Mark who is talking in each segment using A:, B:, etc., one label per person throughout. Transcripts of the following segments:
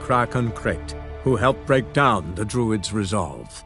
A: Kraken Crate, who helped break down the druid's resolve.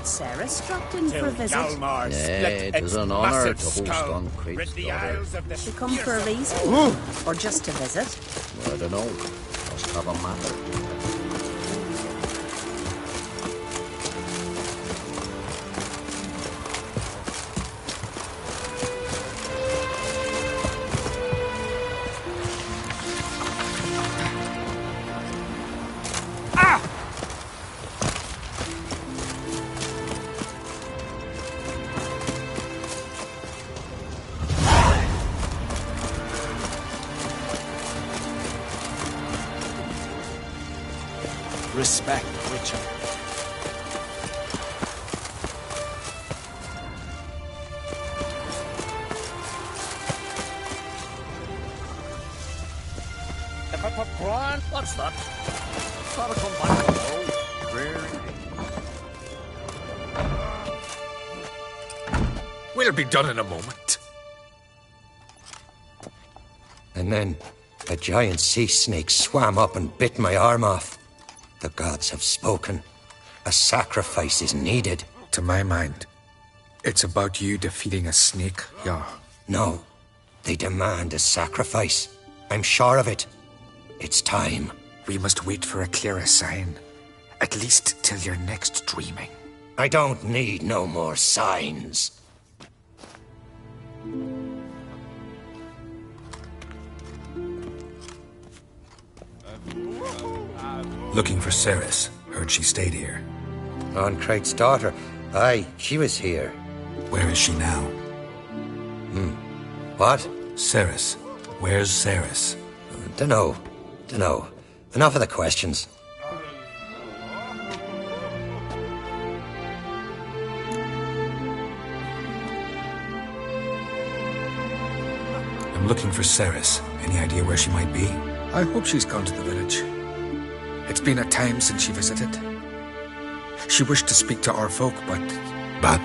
B: Sarah dropped in for a visit.
C: It was an honour to host on Crate's daughter.
B: She come for a reason? Or just to visit?
C: I don't know. Must have a matter.
D: Respect, Witcher.
C: What's that? Gotta come back. Oh, very.
E: We'll be done in a moment.
F: And then a giant sea snake swam up and bit my arm off. The gods have spoken. A sacrifice is needed.
E: To my mind, it's about you defeating a snake, Jarl.
F: No, they demand a sacrifice. I'm sure of it. It's time.
E: We must wait for a clearer sign. At least till your next dreaming.
F: I don't need no more signs.
A: Looking for Ceres. Heard she stayed here.
F: Oncrate's daughter. Aye, she was here.
A: Where is she now?
F: What?
A: Ceres. Where's Ceres?
F: Dunno. Enough of the questions.
A: I'm looking for Ceres. Any idea where she might be?
E: I hope she's gone to the village. It's been a time since she visited. She wished to speak to our folk, but...
A: But?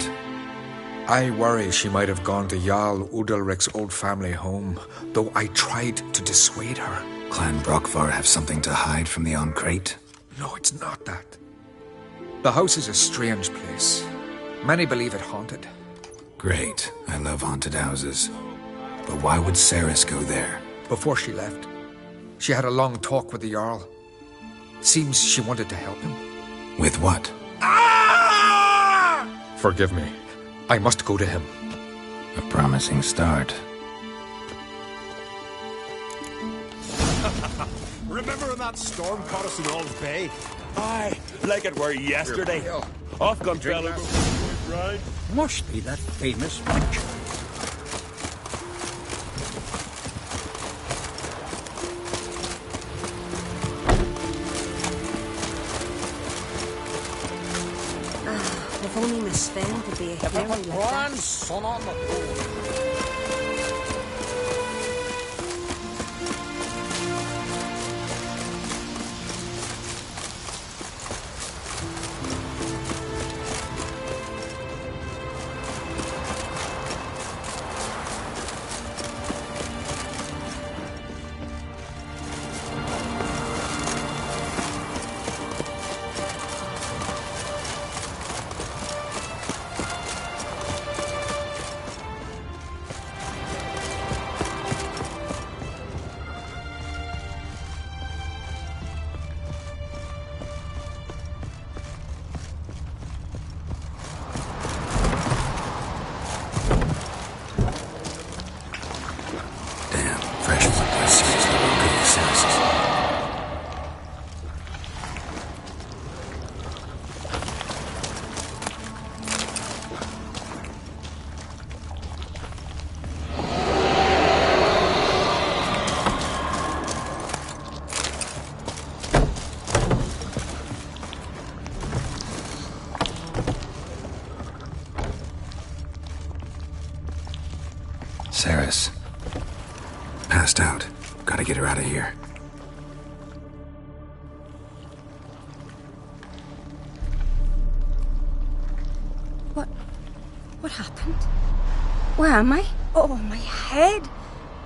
E: I worry she might have gone to Jarl Udalric's old family home, though I tried to dissuade her.
A: Clan Brockvar have something to hide from the Oncrate?
E: No, it's not that. The house is a strange place. Many believe it haunted.
A: Great. I love haunted houses. But why would Ceres go there?
E: Before she left, she had a long talk with the Jarl. Seems she wanted to help him.
A: With what?
E: Forgive me. I must go to him.
A: A promising start.
G: Remember when that storm caught us in All's Bay? Aye, like it were yesterday. Off gone fella. Right.
H: Must be that famous witch.
B: If only Miss Sven could be a hero like that.
H: Son on the board.
A: Ceres. Passed out. Gotta get her out of here.
I: What happened? Where am I? Oh, my head.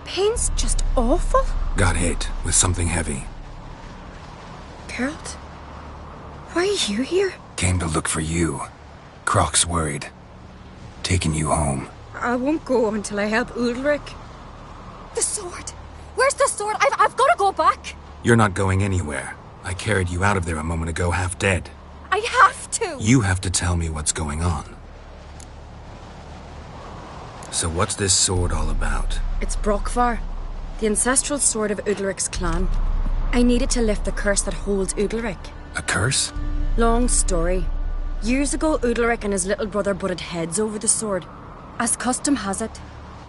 I: Pain's just awful.
A: Got hit with something heavy.
I: Geralt? Why are you here?
A: Came to look for you. Croc's worried. Taking you home.
I: I won't go until I help Udalric. The sword! Where's the sword? I've got to go back!
A: You're not going anywhere. I carried you out of there a moment ago, half dead.
I: I have to!
A: You have to tell me what's going on. So what's this sword all about?
I: It's Brockvar, the ancestral sword of Udalric's clan. I need it to lift the curse that holds Udalric.
A: A curse?
I: Long story. Years ago, Udalric and his little brother butted heads over the sword. As custom has it,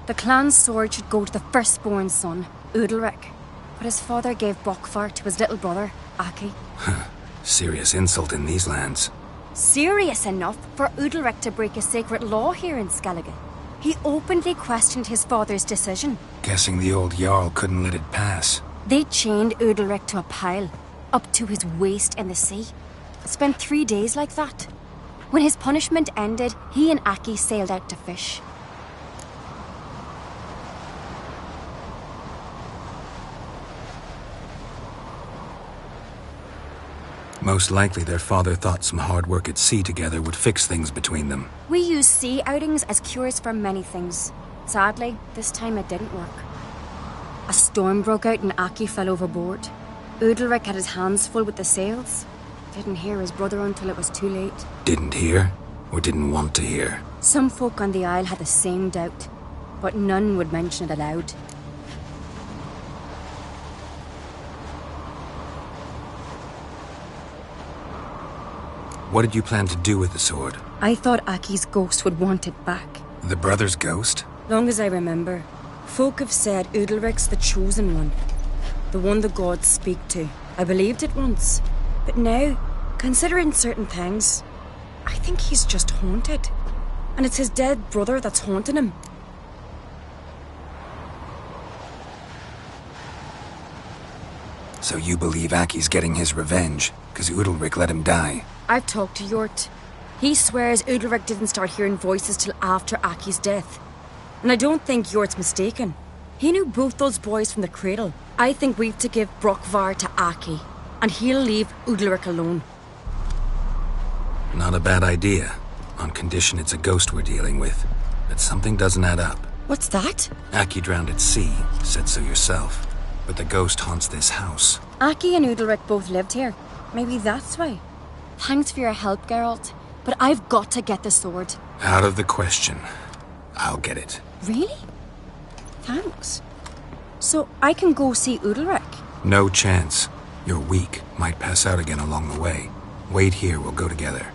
I: the clan's sword should go to the firstborn son, Udalric. But his father gave Brockvar to his little brother, Aki.
A: Serious insult in these lands.
I: Serious enough for Udalric to break a sacred law here in Skellige. He openly questioned his father's decision.
A: Guessing the old Jarl couldn't let it pass.
I: They chained Udalric to a pile, up to his waist in the sea. Spent 3 days like that. When his punishment ended, he and Aki sailed out to fish.
A: Most likely their father thought some hard work at sea together would fix things between them.
I: We use sea outings as cures for many things. Sadly, this time it didn't work. A storm broke out and Aki fell overboard. Udalric had his hands full with the sails. Didn't hear his brother until it was too late.
A: Didn't hear? Or didn't want to hear?
I: Some folk on the isle had the same doubt, but none would mention it aloud.
A: What did you plan to do with the sword?
I: I thought Aki's ghost would want it back.
A: The brother's ghost?
I: Long as I remember, folk have said Udalric's the chosen one. The one the gods speak to. I believed it once. But now, considering certain things, I think he's just haunted. And it's his dead brother that's haunting him.
A: So you believe Aki's getting his revenge, because Udalric let him die?
I: I've talked to Yort. He swears Udalric didn't start hearing voices till after Aki's death. And I don't think Yort's mistaken. He knew both those boys from the cradle. I think we've to give Brockvar to Aki, and he'll leave Udalric alone.
A: Not a bad idea, on condition it's a ghost we're dealing with. But something doesn't add up.
I: What's that?
A: Aki drowned at sea, said so yourself. But the ghost haunts this house.
I: Aki and Udalric both lived here. Maybe that's why. Thanks for your help, Geralt. But I've got to get the sword.
A: Out of the question. I'll get it.
I: Really? Thanks. So I can go see Udalric?
A: No chance. You're weak. Might pass out again along the way. Wait here, we'll go together.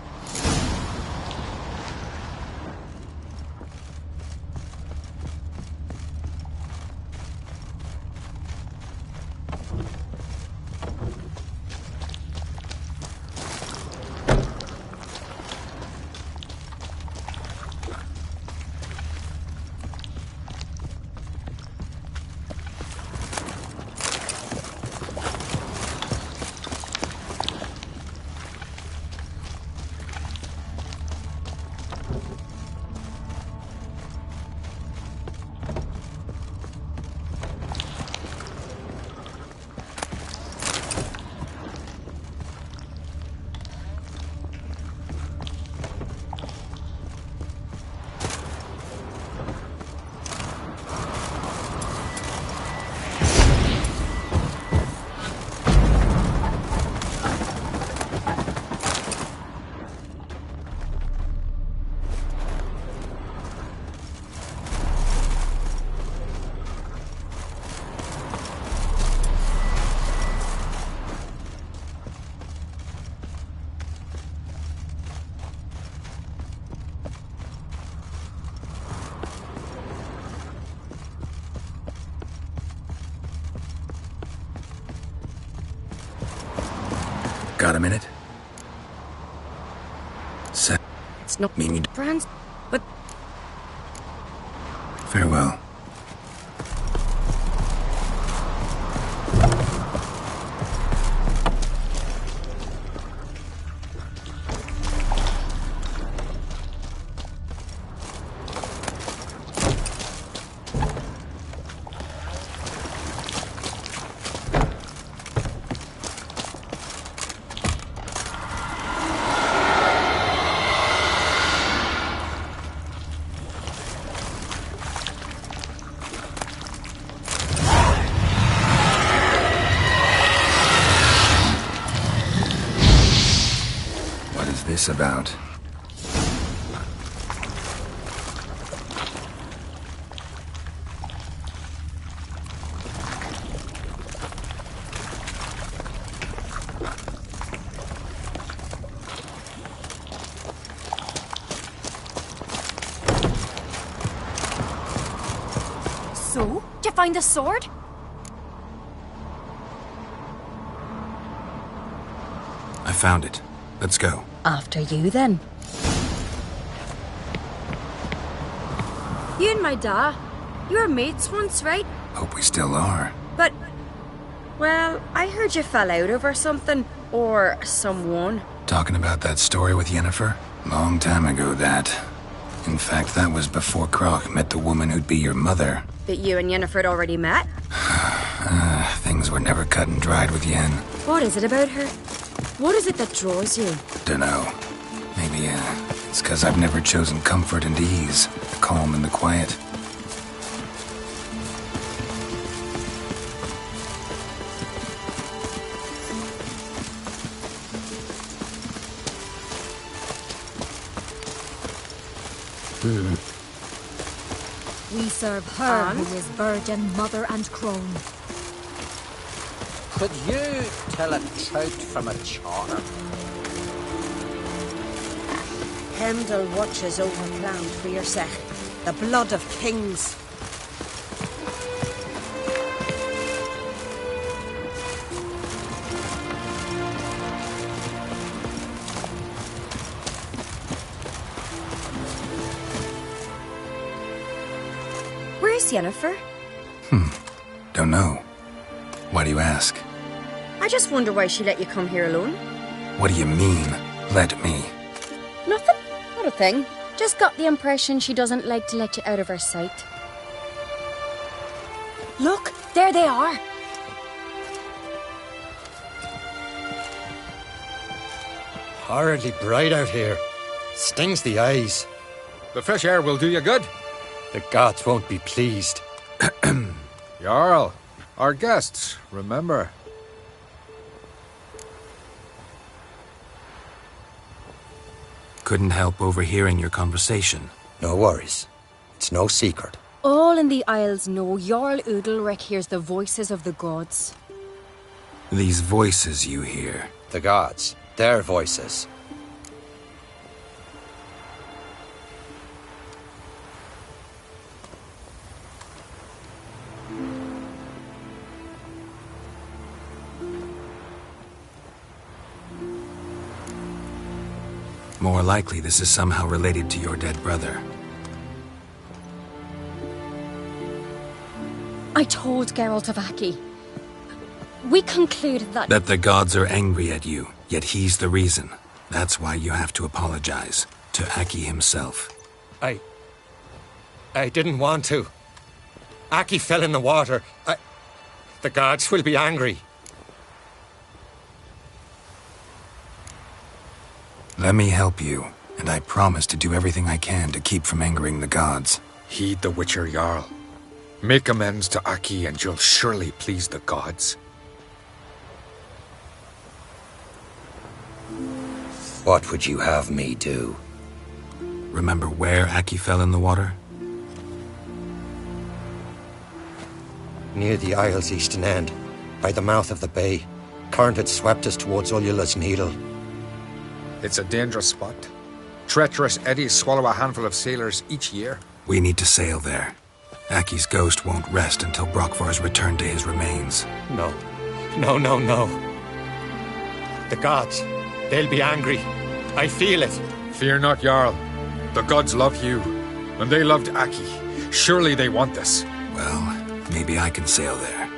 A: Got a minute?
I: It's not
A: Mean you
I: Franz, but
A: farewell. This about?
I: so? Did you find the sword?
A: I found it. Let's go.
I: After you, then. You and my da, you were mates once, right?
A: Hope we still are.
I: But, well, I heard you fell out over something, or someone.
A: Talking about that story with Yennefer? Long time ago, that. In fact, that was before Croc met the woman who'd be your mother.
I: That you and Yennefer had already met?
A: Things were never cut and dried with Yen.
I: What is it about her? What is it that draws you?
A: Dunno. Maybe, it's 'cause I've never chosen comfort and ease, the calm and the quiet.
J: We serve her who is virgin, mother and crone.
H: Could you tell a trout from a char?
B: Hemdall watches over Clown for your sec. The blood of kings.
I: Where's Yennefer?
A: Don't know. Why do you ask?
I: I just wonder why she let you come here alone.
A: What do you mean, let me?
I: Nothing. Not a thing. Just got the impression she doesn't like to let you out of her sight. Look, there they are.
F: Horridly bright out here. Stings the eyes.
E: The fresh air will do you good.
F: The gods won't be pleased.
E: Jarl, our guests, remember.
A: Couldn't help overhearing your conversation.
F: No worries. It's no secret.
I: All in the Isles know Jarl Udalric hears the voices of the gods.
A: These voices you hear.
F: The gods. Their voices.
A: More likely this is somehow related to your dead brother.
I: I told Geralt of Aki. We concluded that...
A: That the gods are angry at you, yet he's the reason. That's why you have to apologize. To Aki himself.
F: I didn't want to. Aki fell in the water. The gods will be angry.
A: Let me help you, and I promise to do everything I can to keep from angering the gods.
E: Heed the Witcher Jarl. Make amends to Aki and you'll surely please the gods.
F: What would you have me do?
A: Remember where Aki fell in the water?
F: Near the Isle's eastern end, by the mouth of the bay. Current had swept us towards Ullula's Needle.
E: It's a dangerous spot. Treacherous eddies swallow a handful of sailors each year.
A: We need to sail there. Aki's ghost won't rest until Brokvar's returned to his remains.
F: No. No, no, no. The gods, they'll be angry. I feel it.
E: Fear not, Jarl. The gods love you, and they loved Aki. Surely they want this.
A: Well, maybe I can sail there.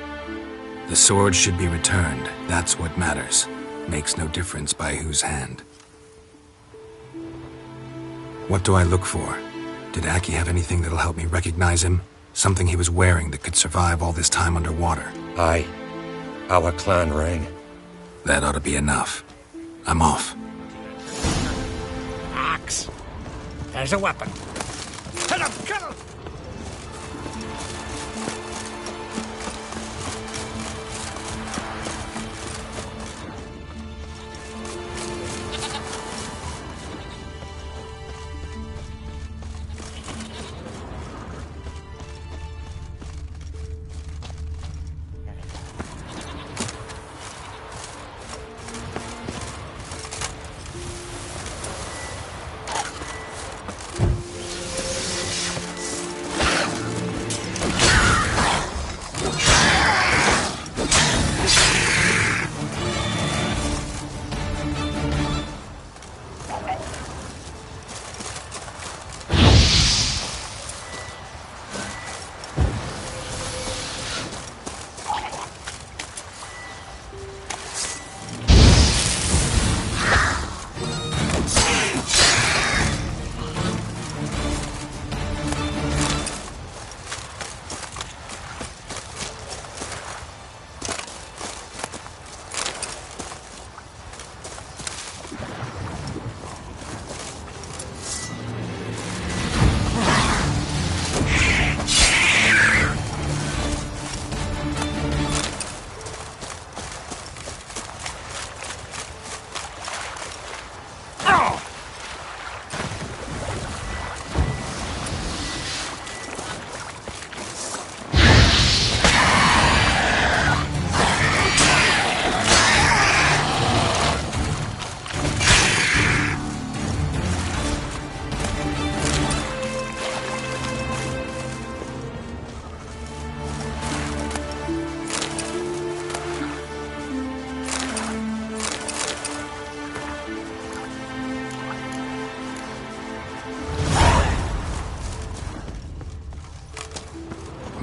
A: The sword should be returned. That's what matters. Makes no difference by whose hand. What do I look for? Did Aki have anything that'll help me recognize him? Something he was wearing that could survive all this time underwater?
F: Aye. Our clan ring.
A: That ought to be enough. I'm off.
H: Axe. There's a weapon. Hit him! Kill him!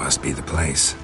A: Must be the place.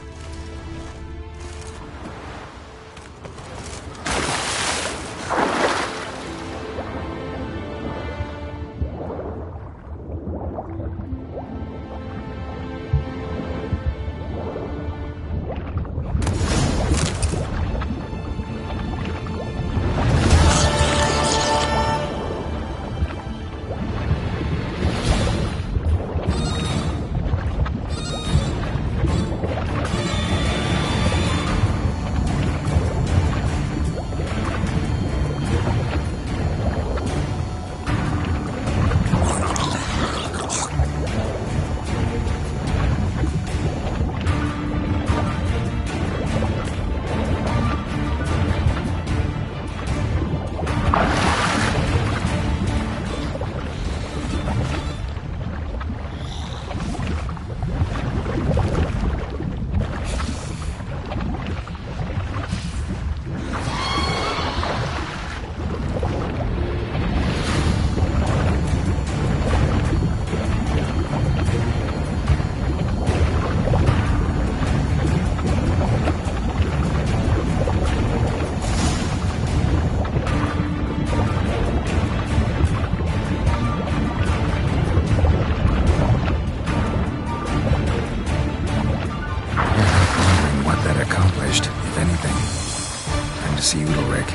A: See Little Rick.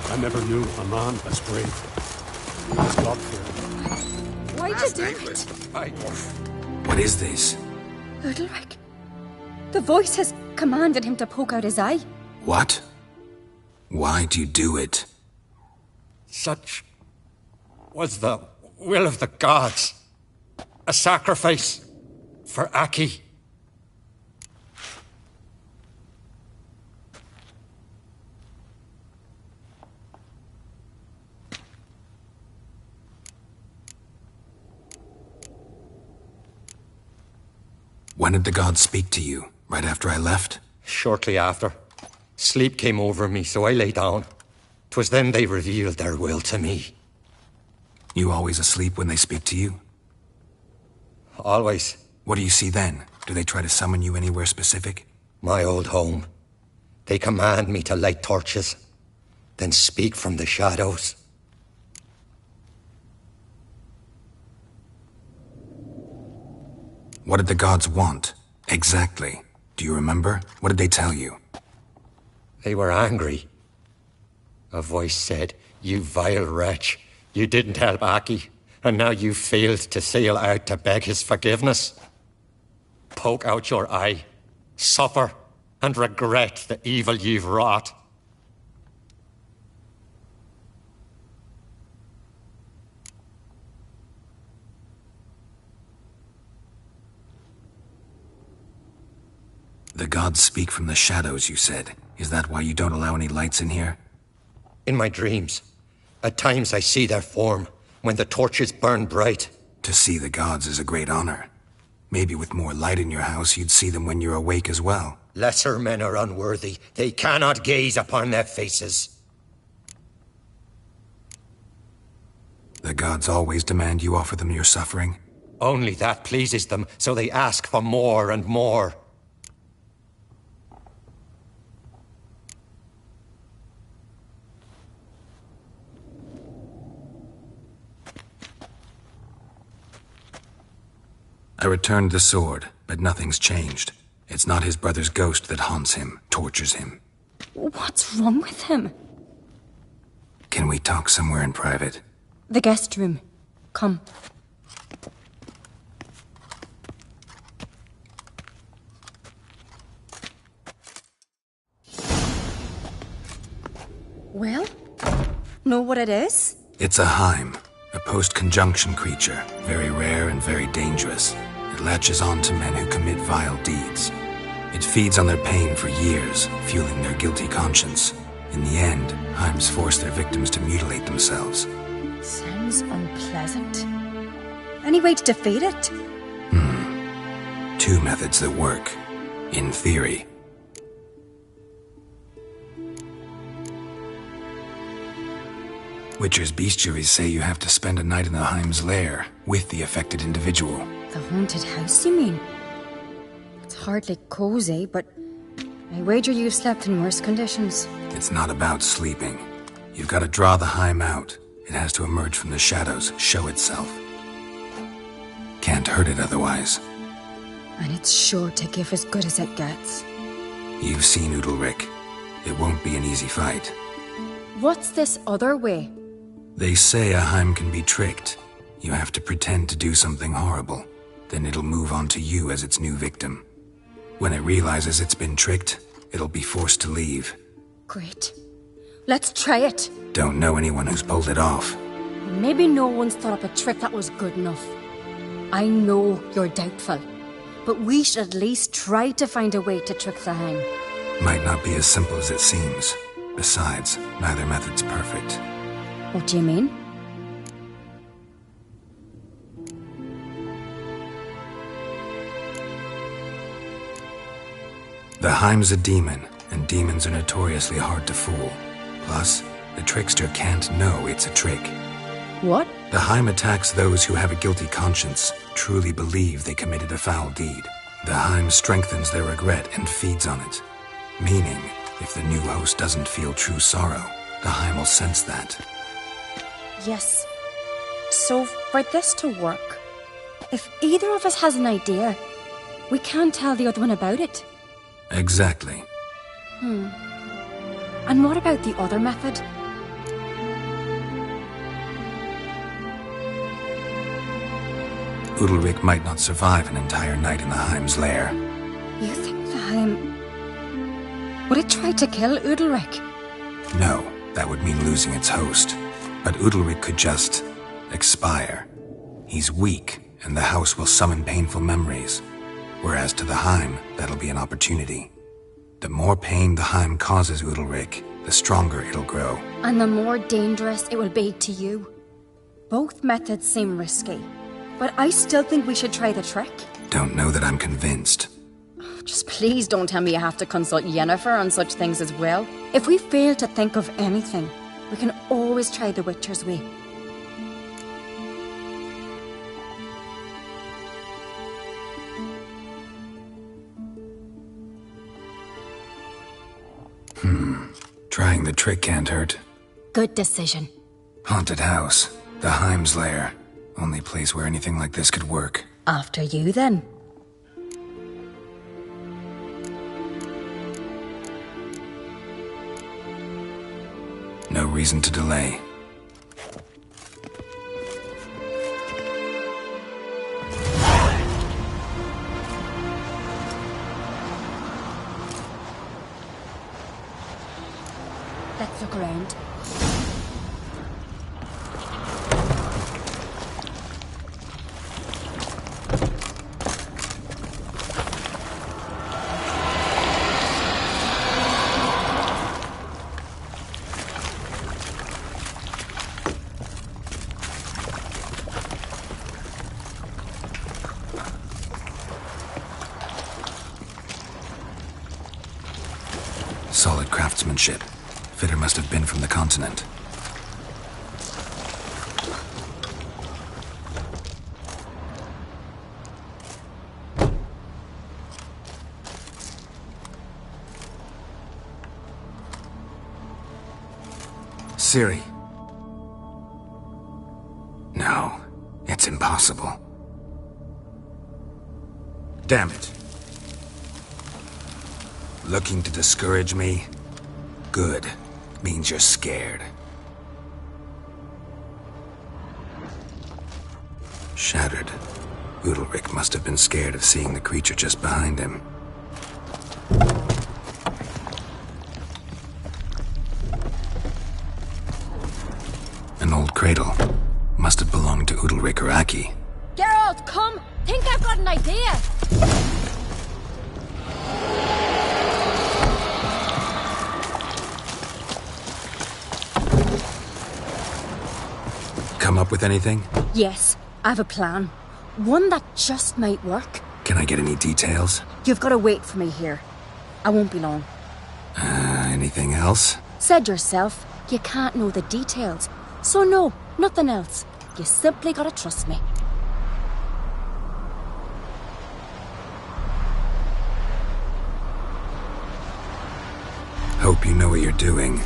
G: I never knew a man as brave as God-fearing.
I: Why'd you do it?
A: What is this?
I: Udalric. The voice has commanded him to poke out his eye.
A: What? Why'd you do it?
F: Such was the will of the gods. A sacrifice for Aki.
A: When did the gods speak to you? Right after I left?
F: Shortly after. Sleep came over me, so I lay down. 'Twas then they revealed their will to me.
A: You always asleep when they speak to you?
F: Always.
A: What do you see then? Do they try to summon you anywhere specific?
F: My old home. They command me to light torches, then speak from the shadows.
A: What did the gods want? Exactly. Do you remember? What did they tell you?
F: They were angry. A voice said, "You vile wretch. You didn't help Aki, and now you failed to sail out to beg his forgiveness. Poke out your eye, suffer, and regret the evil you've wrought."
A: The gods speak from the shadows, you said. Is that why you don't allow any lights in here?
F: In my dreams, at times I see their form, when the torches burn bright.
A: To see the gods is a great honor. Maybe with more light in your house, you'd see them when you're awake as well.
F: Lesser men are unworthy. They cannot gaze upon their faces.
A: The gods always demand you offer them your suffering?
F: Only that pleases them, so they ask for more and more.
A: I returned the sword, but nothing's changed. It's not his brother's ghost that haunts him, tortures him.
I: What's wrong with him?
A: Can we talk somewhere in private?
I: The guest room. Come. Well? Know what it is?
A: It's a Heim, a post-conjunction creature, very rare and very dangerous. It latches on to men who commit vile deeds. It feeds on their pain for years, fueling their guilty conscience. In the end, Heims force their victims to mutilate themselves.
I: Sounds unpleasant. Any way to defeat it?
A: Two methods that work. In theory. Witcher's bestiaries say you have to spend a night in the Heim's lair, with the affected individual.
I: The haunted house, you mean? It's hardly cozy, but I wager you've slept in worse conditions.
A: It's not about sleeping. You've got to draw the Heim out. It has to emerge from the shadows, show itself. Can't hurt it otherwise.
I: And it's sure to give as good as it gets.
A: You've seen Udalric. It won't be an easy fight.
I: What's this other way?
A: They say a Heim can be tricked. You have to pretend to do something horrible. Then it'll move on to you as its new victim. When it realizes it's been tricked, it'll be forced to leave.
I: Great. Let's try it.
A: Don't know anyone who's pulled it off.
I: Maybe no one's thought up a trick that was good enough. I know you're doubtful, but we should at least try to find a way to trick the Heim.
A: Might not be as simple as it seems. Besides, neither method's perfect.
I: What do you mean?
A: The Heim's a demon, and demons are notoriously hard to fool. Plus, the trickster can't know it's a trick.
I: What?
A: The Heim attacks those who have a guilty conscience, truly believe they committed a foul deed. The Heim strengthens their regret and feeds on it. Meaning, if the new host doesn't feel true sorrow, the Heim will sense that.
I: Yes. So, for this to work, if either of us has an idea, we can't tell the other one about it.
A: Exactly.
I: And what about the other method?
A: Udalric might not survive an entire night in the Heim's lair.
I: You think the Heim... Would it try to kill Udalric?
A: No, that would mean losing its host. But Udalric could just... expire. He's weak, and the house will summon painful memories. Whereas to the Heim, that'll be an opportunity. The more pain the Heim causes Udalric, the stronger it'll grow.
I: And the more dangerous it will be to you. Both methods seem risky, but I still think we should try the trick.
A: Don't know that I'm convinced.
I: Just please don't tell me you have to consult Yennefer on such things as well. If we fail to think of anything, we can always try the Witcher's way.
A: Trying the trick can't hurt.
I: Good decision.
A: Haunted house. The Heim's lair. Only place where anything like this could work.
I: After you, then.
A: No reason to delay.
I: Let's look around.
A: Solid craftsmanship. Fitter must have been from the continent. Ciri. No, it's impossible. Damn it. Looking to discourage me? Good. Means you're scared. Shattered. Udalric must have been scared of seeing the creature just behind him. An old cradle. Must have belonged to Udalric or Aki.
I: Geralt, come! Think I've got an idea!
A: Come up with anything?
I: Yes, I have a plan. One that just might work.
A: Can I get any details?
I: You've got to wait for me here. I won't be long.
A: Anything else?
I: Said yourself, you can't know the details. So no, nothing else. You simply gotta trust me.
A: Hope you know what you're doing.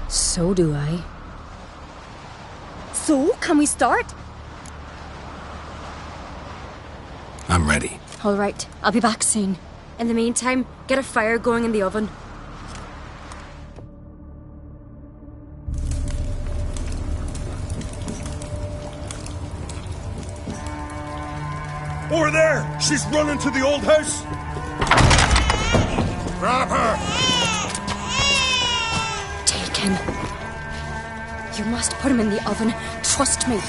I: So do I. So, can we start?
A: I'm ready.
I: All right, I'll be back soon. In the meantime, get a fire going in the oven.
G: Over there! She's running to the old house!
F: Grab her!
I: Taken. You must put him in the oven. Trust me.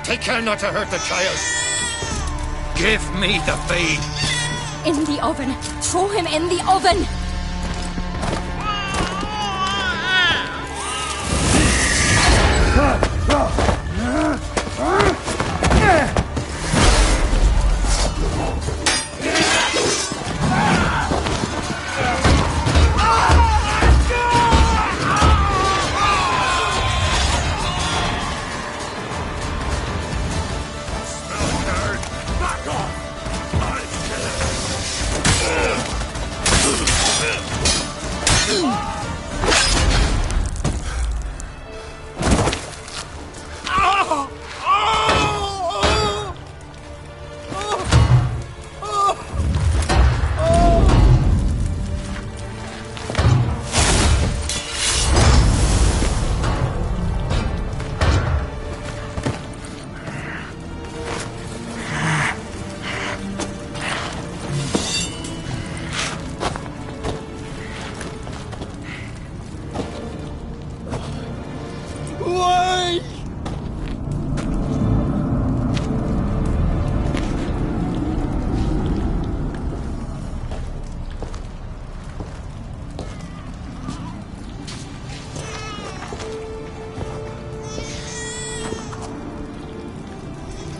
F: Take care not to hurt the child. Give me the feed.
I: In the oven. Throw him in the oven.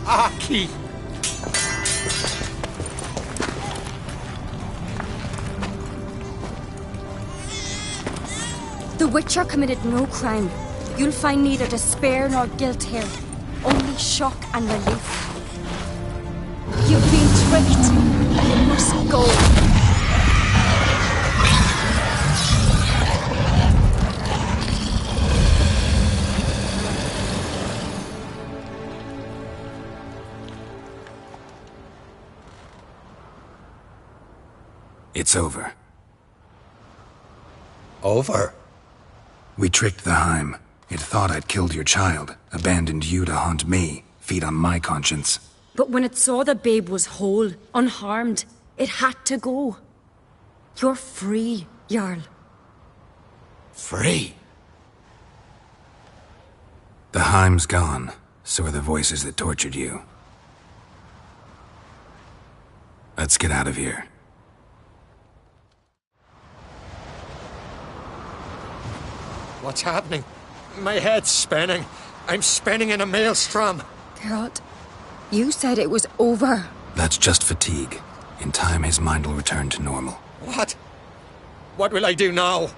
F: Aki!
I: The Witcher committed no crime. You'll find neither despair nor guilt here. Only shock and relief. You've been tricked. You must go.
A: It's over.
F: Over?
A: We tricked the Heim. It thought I'd killed your child, abandoned you to haunt me, feed on my conscience.
I: But when it saw the babe was whole, unharmed, it had to go. You're free, Jarl.
F: Free?
A: The Heim's gone, so are the voices that tortured you. Let's get out of here.
F: What's happening? My head's spinning. I'm spinning in a maelstrom.
I: Geralt, you said it was over.
A: That's just fatigue. In time, his mind will return to normal.
F: What? What will I do now?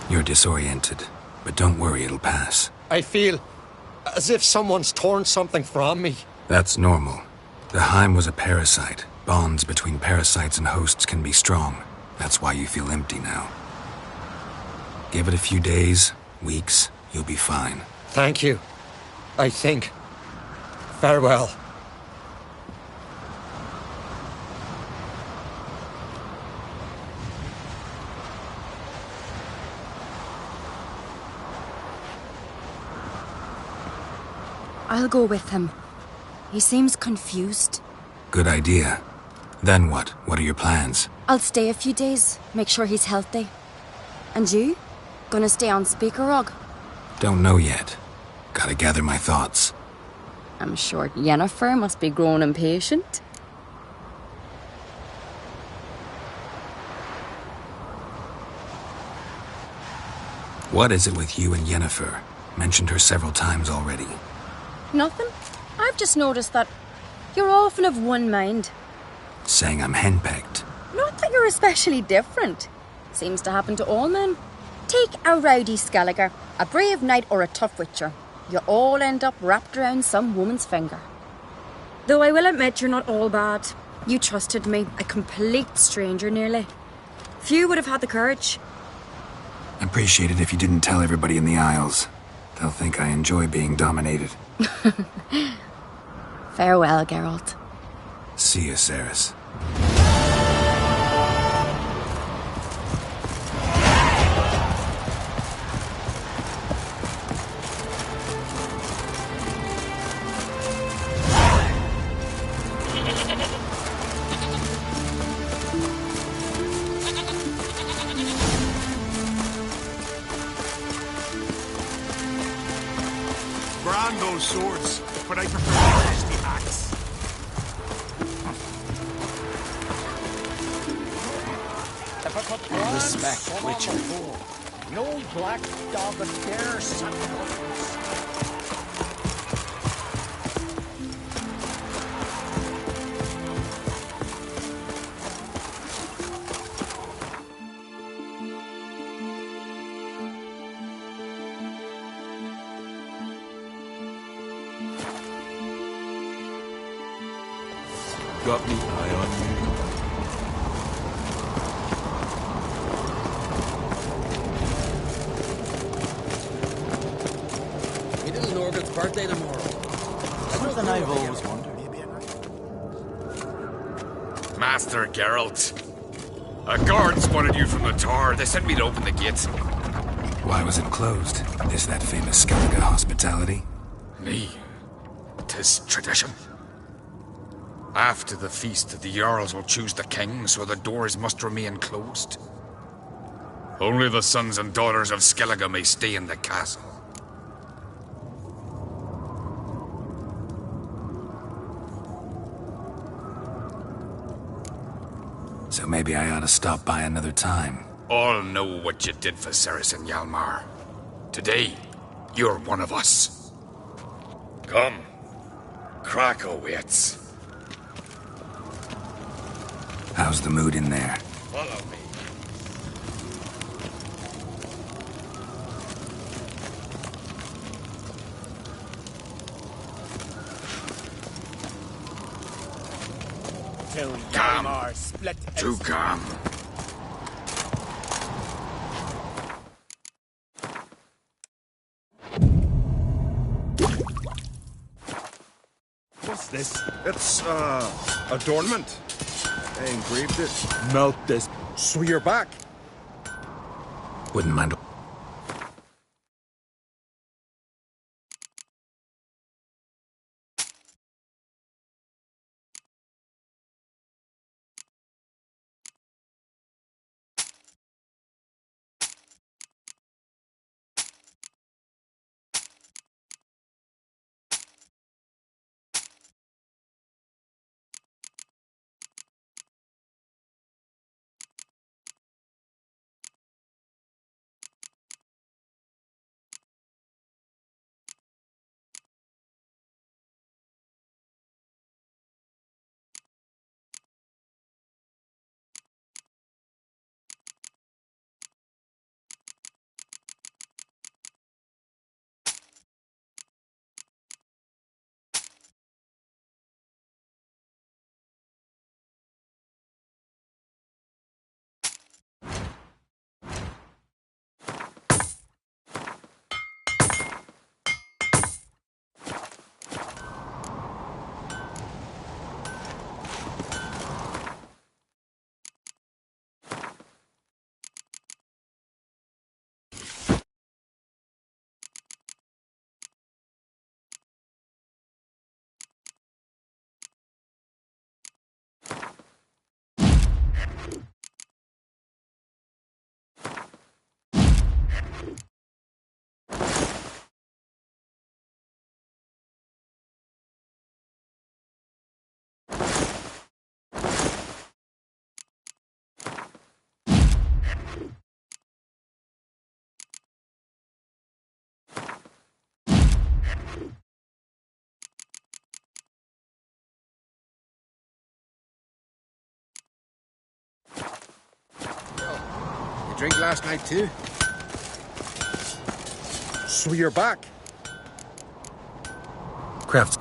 A: You're disoriented, but don't worry, it'll pass.
F: I feel as if someone's torn something from me.
A: That's normal. The Heim was a parasite. Bonds between parasites and hosts can be strong. That's why you feel empty now. Give it a few days, weeks, You'll be fine.
F: Thank you. I think. Farewell.
I: I'll go with him. He seems confused.
A: Good idea. Then what? What are your plans?
I: I'll stay a few days, make sure he's healthy. And you? Gonna stay on Speaker Rog?
A: Don't know yet. Gotta gather my thoughts.
I: I'm sure Yennefer must be growing impatient.
A: What is it with you and Yennefer? Mentioned her several times already.
I: Nothing. I've just noticed that you're often of one mind.
A: Saying I'm henpecked.
I: Not that you're especially different. Seems to happen to all men. Take a rowdy Skelliger, a brave knight or a tough witcher. You all end up wrapped around some woman's finger. Though I will admit you're not all bad. You trusted me, a complete stranger nearly. Few would have had the courage.
A: I'd appreciate it if you didn't tell everybody in the Isles. They'll think I enjoy being dominated.
I: Farewell, Geralt.
A: See you, Cerys.
G: Brand those swords, but I prefer the rusty axe.
D: Respect, Witcher.
H: No black dog dare suck
G: Got me eye on you.
C: Me little Norbert's birthday tomorrow.
D: Something I've always wondered.
E: Master Geralt. A guard spotted you from the tower. They sent me to open the gates.
A: Why was it closed? Is that famous Skellige hospitality?
E: Me. 'Tis tradition. After the feast, the Jarls will choose the king, so the doors must remain closed. Only the sons and daughters of Skellige may stay in the castle.
A: So maybe I ought to stop by another time.
E: All know what you did for Cerys and Hjalmar. Today, you're one of us. Come. Krakow waits.
A: How's the mood in there?
E: Follow me.
G: Till
E: Calm.
G: Hjalmar split
E: Too calm.
G: What's this? It's, adornment. I engraved it. Melt this. So you're back.
A: Wouldn't mind.
K: drink last night too. So you're back.
A: Crafts.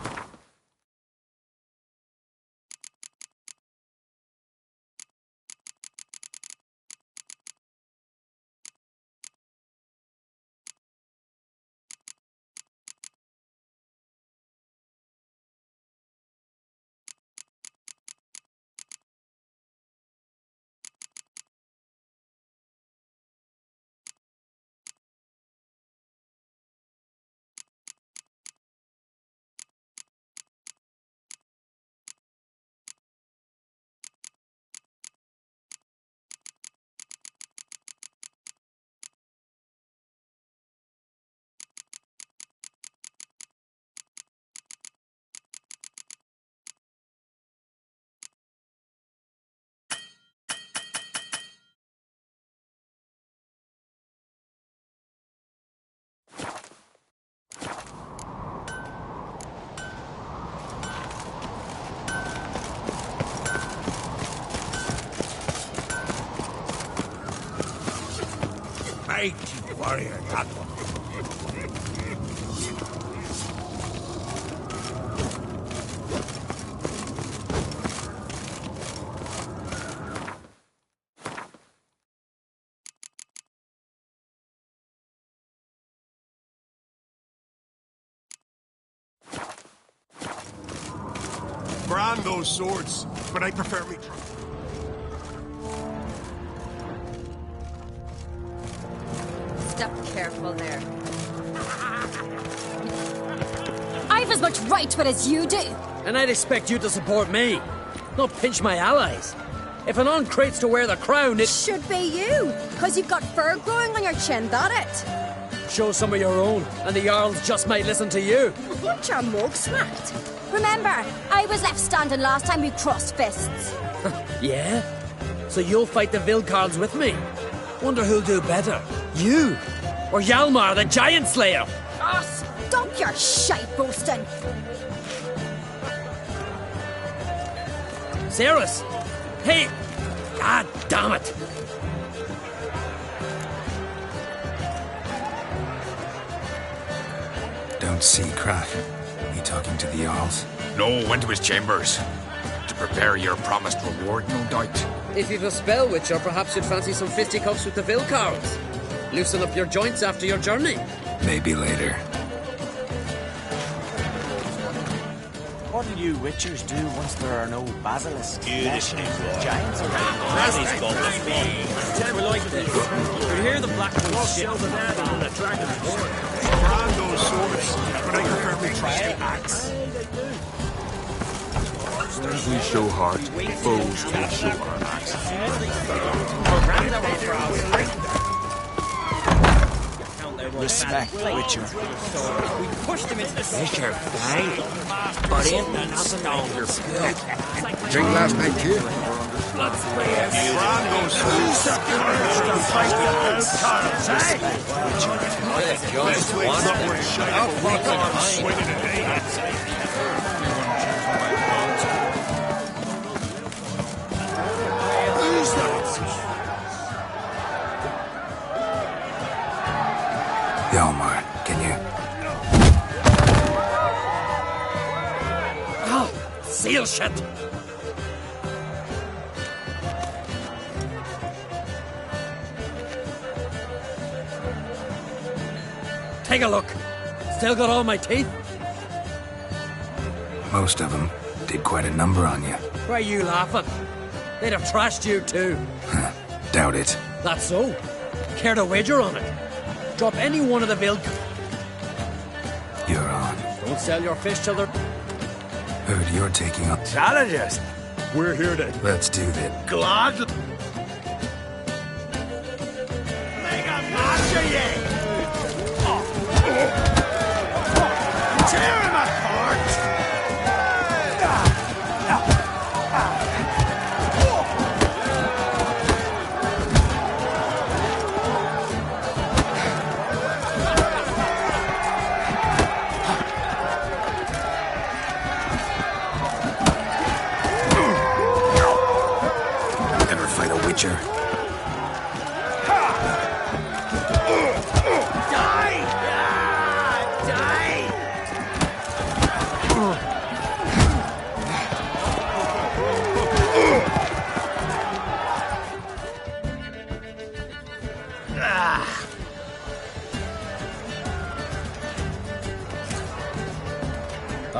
H: Mighty warrior, that one.
G: Brand those swords, but I prefer me.
B: Step careful there.
I: I've as much right to it as you do.
L: And I'd expect you to support me, not pinch my allies. If an uncrate's to wear the crown, it
B: should be you, because you've got fur growing on your chin, that it?
L: Show some of your own, and the Jarls just might listen to you.
B: Want your mug smacked?
I: Remember, I was left standing last time we crossed fists.
L: Yeah? So you'll fight the Vilcards with me? Wonder who'll do better, you or Hjalmar the Giant Slayer?
I: Oh, stop your shite boasting.
L: Cerys! Hey! God damn it!
A: Don't see Crack. He talking to the Jarls?
E: No, went to his chambers. To prepare your promised reward, no doubt.
L: If you've a spell, Witcher, perhaps you'd fancy some fisticuffs with the Vilcards. Loosen up your joints after your journey.
A: Maybe later.
D: What'll you Witchers do once there are no basilisks, giants around?
L: We're like this. You hear the black ones shouting at the dragon's horn.
G: Brand those swords, but I prefer me trusty axe.
M: As we show heart, foes will show our axe.
D: Respect, Witcher.
H: We pushed him into the Witcher, fine. But ain't nothing on your skill.
K: Drink last night too.
G: Brand those swords. This wake's not worth shite, but we can't swing it a day.
A: Hjalmar, can you?
L: Oh, seal shit! Take a look. Still got all my teeth?
A: Most of them did quite a number on you.
L: Why are you laughing? They'd have trashed you too.
A: Doubt it.
L: That's so. Care to wager on it? Drop any one of the Vilk.
A: You're on.
L: Don't sell your fish till they're...
A: Heard you're taking up.
G: Challenges. We're here to...
A: Let's do that.
G: Glad. Make a match of ye! Tear him apart!
A: Ever fight a Witcher?
G: Ha!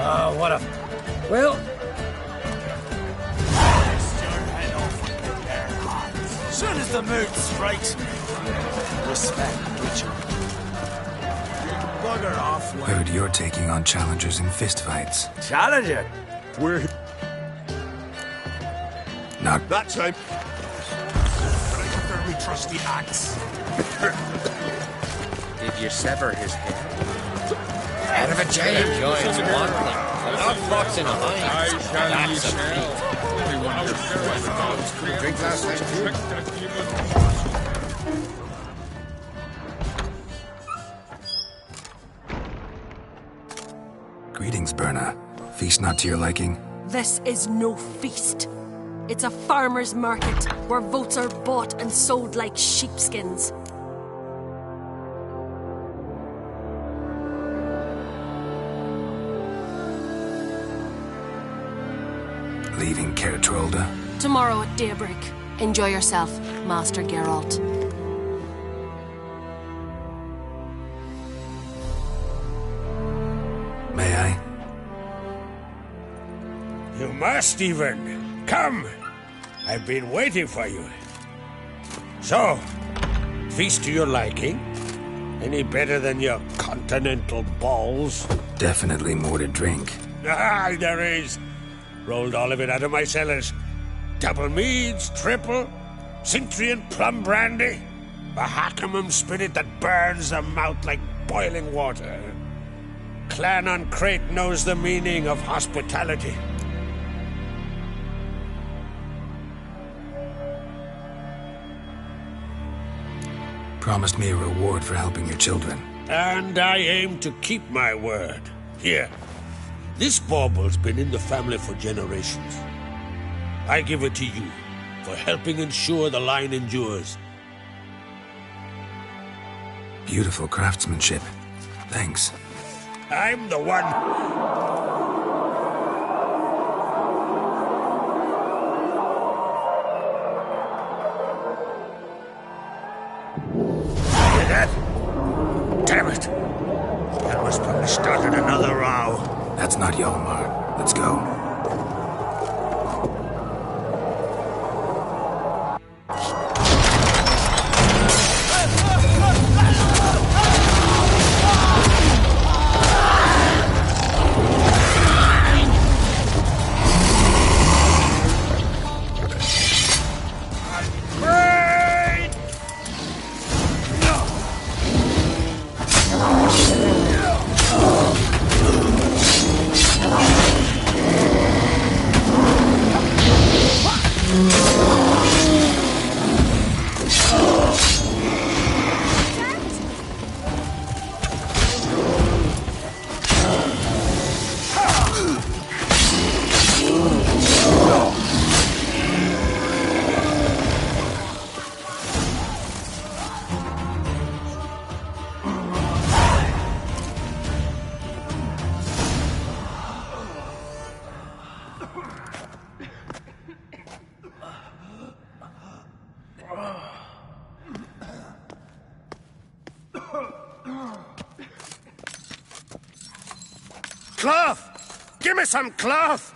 L: Oh, what a... Well...
D: Soon as the mood strikes me. Respect, Witcher. Bugger off.
A: Heard you're taking on challengers in fistfights.
D: Challenger?
G: We're...
A: Not
G: that time.
D: Very trusty axe.
C: Did you sever his head? Out of a jail joins one thing. Not fox in a hind. That's a feat.
K: Drink last night too.
A: Greetings, Berna. Feast not to your liking?
I: This is no feast. It's a farmer's market where votes are bought and sold like sheepskins.
A: Leaving Kertrolda?
I: Tomorrow at daybreak. Enjoy yourself, Master Geralt.
A: May I?
N: You must even. Come! I've been waiting for you. So, feast to your liking? Any better than your continental balls?
A: Definitely more to drink.
N: Ah, there is. Rolled all of it out of my cellars. Double meads, triple, Cintrian plum brandy, a Hackemum spirit that burns the mouth like boiling water. Clan on Crate knows the meaning of hospitality.
A: Promised me a reward for helping your children.
N: And I aim to keep my word. Here. This bauble's been in the family for generations. I give it to you for helping ensure the line endures.
A: Beautiful craftsmanship. Thanks.
N: I'm the one. Hear that? Damn it. That must probably started another row.
A: That's not Hjalmar. Let's go.
N: Cloth! Give me some cloth!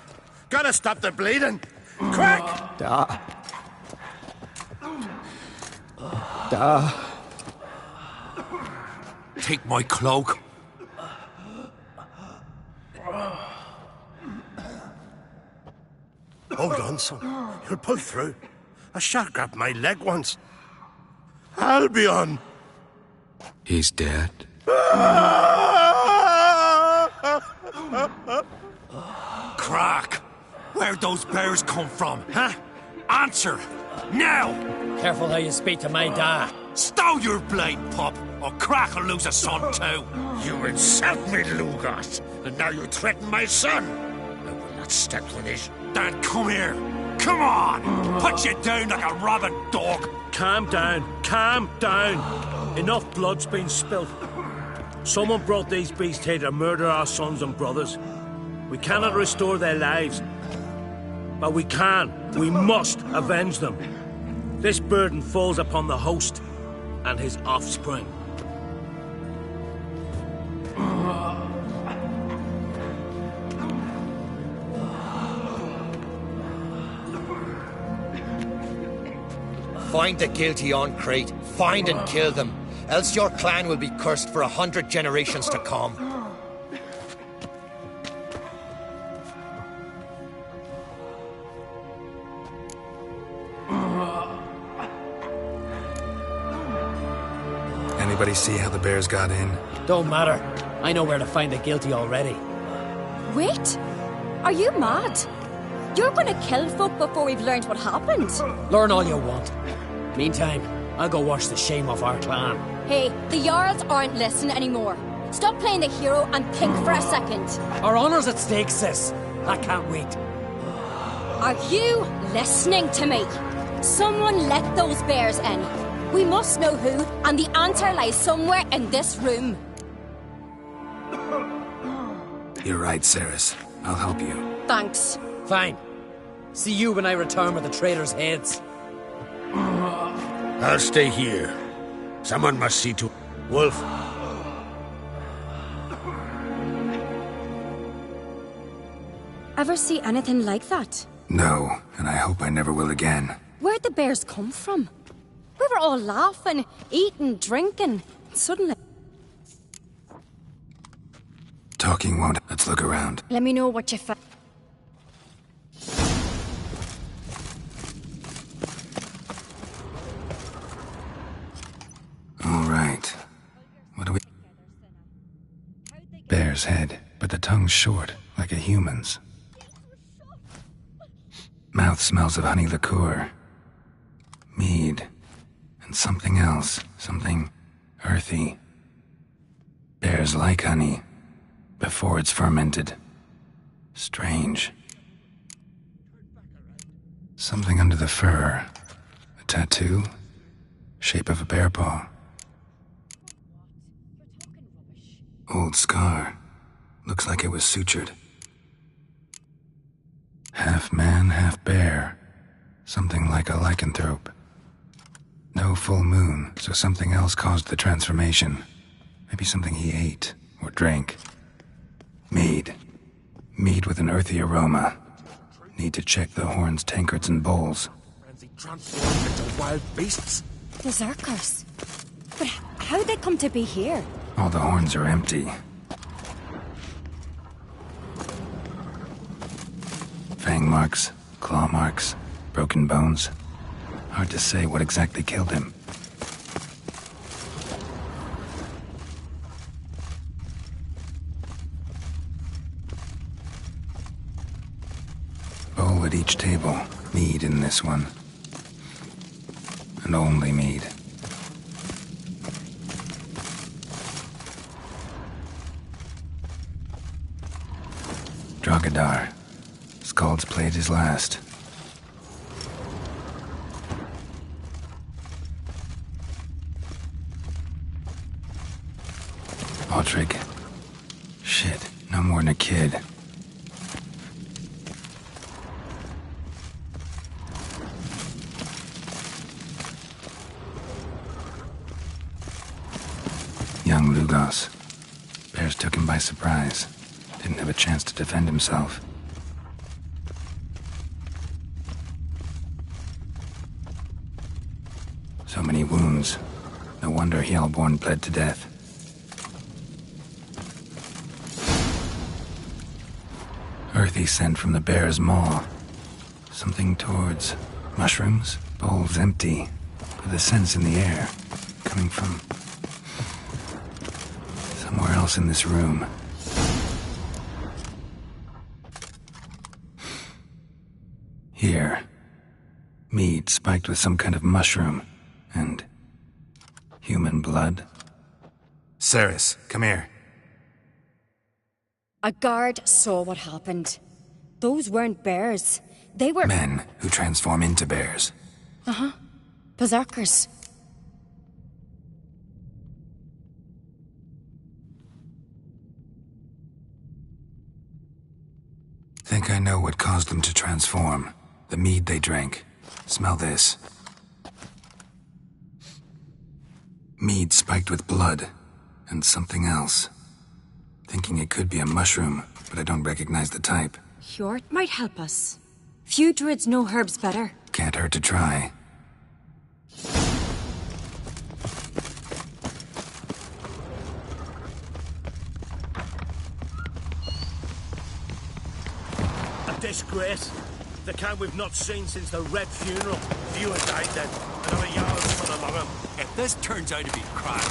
N: Gotta stop the bleeding. Quick!
F: Da.
G: Take my cloak.
N: Hold on, son. You'll pull through. A shark grabbed my leg once. Albion!
E: He's dead.
G: Crack! Where'd those bears come from, huh? Answer! Now!
L: Careful how you speak to my dad.
G: Stow your blade, pup, or Crack will lose a son too.
N: You insult me, Lugas, and now you threaten my son. I will not step with it.
G: Dan, come here. Come on! Put you down like a rabid dog.
N: Calm down. Calm down. Enough blood's been spilt. Someone brought these beasts here to murder our sons and brothers. We cannot restore their lives. But we must avenge them. This burden falls upon the host and his offspring.
C: Find the guilty on Crete. Find and kill them. Else your clan will be cursed for 100 generations to come.
A: Anybody see how the bears got in?
L: Don't matter. I know where to find the guilty already.
I: Wait! Are you mad? You're gonna kill folk before we've learned what happened.
L: Learn all you want. Meantime, I'll go wash the shame off our clan.
I: Hey, the Jarls aren't listening anymore. Stop playing the hero and think for a second.
L: Our honor's at stake, sis. I can't wait.
I: Are you listening to me? Someone let those bears in. We must know who, and the answer lies somewhere in this room.
A: You're right, Ceres. I'll help you.
I: Thanks.
L: Fine. See you when I return with the traitors' heads.
N: I'll stay here. Someone must see to... Wolf.
I: Ever see anything like that?
A: No, and I hope I never will again.
I: Where'd the bears come from? We were all laughing, eating, drinking. Suddenly...
A: Talking won't. Let's look around.
I: Let me know what you found.
A: All right. What do we... Bear's head, but the tongue's short, like a human's. Mouth smells of honey liqueur. Mead. And something else. Something earthy. Bears like honey. Before it's fermented. Strange. Something under the fur. A tattoo. Shape of a bear paw. Old scar. Looks like it was sutured. Half man, half bear. Something like a lycanthrope. No full moon, so something else caused the transformation. Maybe something he ate or drank. Mead. Mead with an earthy aroma. Need to check the horns, tankards, and bowls.
G: Transformed into wild beasts.
I: Berserkers. But how'd they come to be here?
A: All the horns are empty. Fang marks, claw marks, broken bones. Hard to say what exactly killed him. Bowl at each table. Mead in this one. And only mead. Drogadar. Skald's played his last. Aldrich. Shit, no more than a kid. Young Lugos. Bears took him by surprise. Didn't have a chance to defend himself. So many wounds. No wonder Hellborn bled to death. Earthy scent from the bear's maw. Something towards mushrooms. Bowls empty. With a sense in the air. Coming from somewhere else in this room. Here. Mead spiked with some kind of mushroom. And human blood. Ceres, come here.
I: A guard saw what happened. Those weren't bears. They were...
A: Men who transform into bears.
I: Uh-huh. Berserkers.
A: think I know what caused them to transform. The mead they drank. Smell this. Mead spiked with blood. And something else. Thinking it could be a mushroom, but I don't recognize the type.
I: Hjort might help us. Few druids know herbs better.
A: Can't hurt to try.
G: A disgrace. The kind we've not seen since the Red Funeral. Few have died then. Another yards for the long.
O: If this turns out to be crap,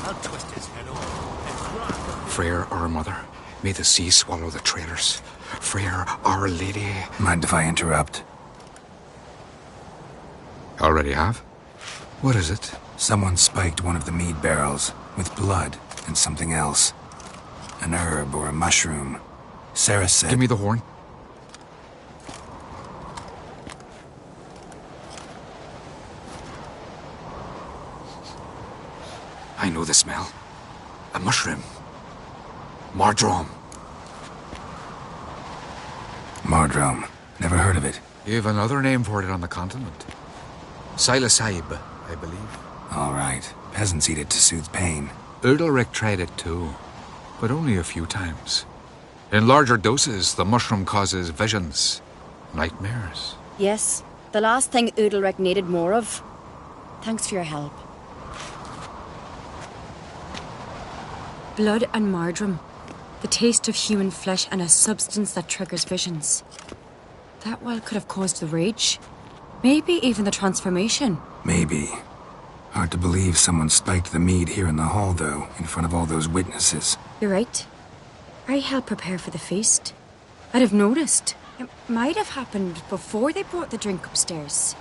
O: I'll twist his head off.
E: Freyr, our mother, may the sea swallow the traitors. Freyr, our lady.
A: Mind if I interrupt?
E: Already have? What is it?
A: Someone spiked one of the mead barrels with blood and something else. An herb or a mushroom. Sarah said...
E: Give me the horn. I know the smell. A mushroom. Mardrome.
A: Mardrome. Never heard of it.
E: You've another name for it on the continent. Psilocybe, I believe.
A: All right. Peasants eat it to soothe pain.
E: Udalric tried it too, but only a few times. In larger doses, the mushroom causes visions, nightmares.
I: Yes, the last thing Udalric needed more of. Thanks for your help. Blood and Mardrome. The taste of human flesh and a substance that triggers visions. That well could have caused the rage. Maybe even the transformation.
A: Maybe. Hard to believe someone spiked the mead here in the hall, though, in front of all those witnesses.
I: You're right. I helped prepare for the feast. I'd have noticed. It might have happened before they brought the drink upstairs.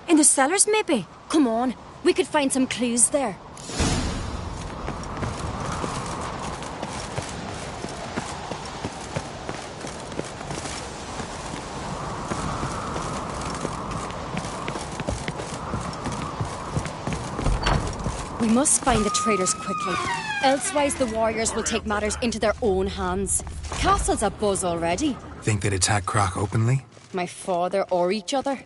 I: In the cellars, maybe. Come on, we could find some clues there. We must find the traitors quickly. Elsewise, the warriors will take matters into their own hands. Castle's abuzz already.
A: Think they'd attack Croc openly?
I: My father or each other.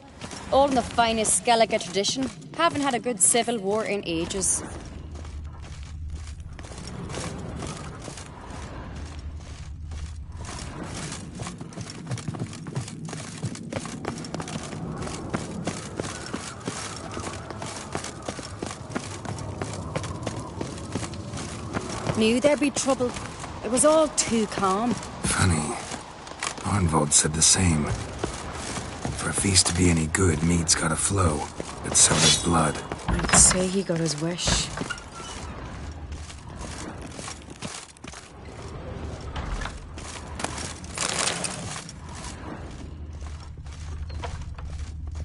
I: All in the finest Skellige tradition. Haven't had a good civil war in ages. Knew there'd be trouble. It was all too calm.
A: Funny. Arnvold said the same. For a feast to be any good, mead's gotta flow, but so does blood.
I: I'd say he got his wish.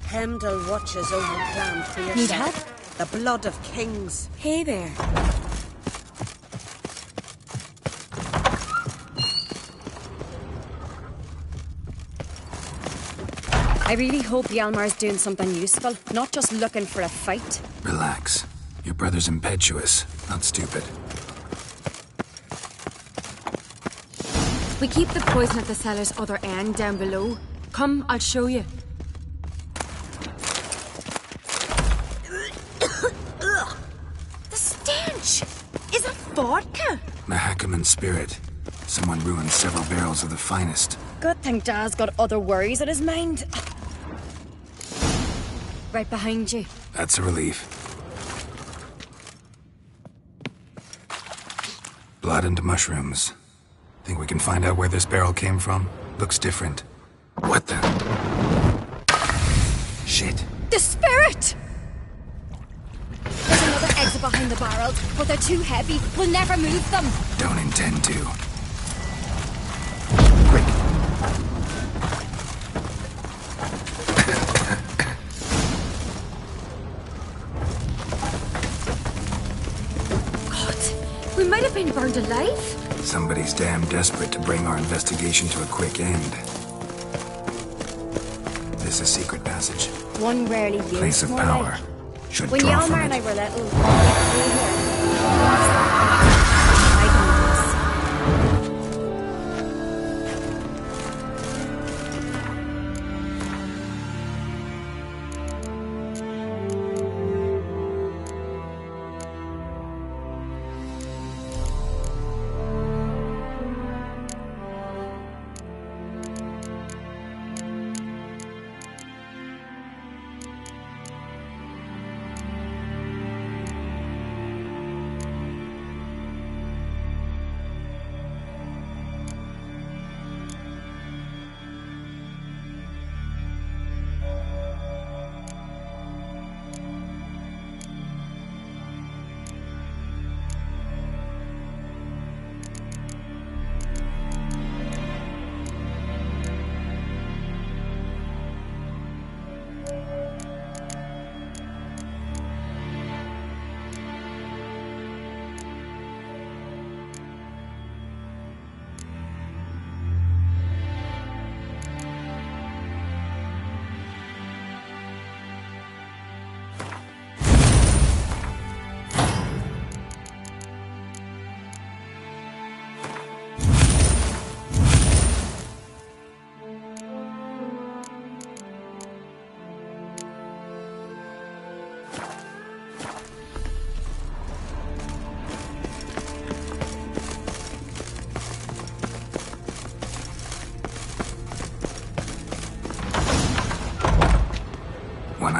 B: Heimdall watches over Clan for your
I: Need
B: sake.
I: help?
B: The blood of kings.
I: Hey there. I really hope Hjalmar's doing something useful, not just looking for a fight.
A: Relax. Your brother's impetuous, not stupid.
I: We keep the poison at the cellar's other end down below. Come, I'll show you. The stench! Is that vodka?
A: Mahakaman spirit. Someone ruined several barrels of the finest.
I: Good thing Dad's got other worries on his mind. Right behind you.
A: That's a relief. Blood and mushrooms. Think we can find out where this barrel came from? Looks different. What the? Shit.
I: The spirit! There's another exit behind the barrels, but they're too heavy. We'll never move them.
A: Don't intend to.
I: We might have been burned alive.
A: Somebody's damn desperate to bring our investigation to a quick end. This is a secret passage.
I: One rarely used.
A: Place of
I: more
A: power.
I: like.
A: Should
I: When
A: draw
I: Hjalmar
A: from
I: and
A: it.
I: I were little,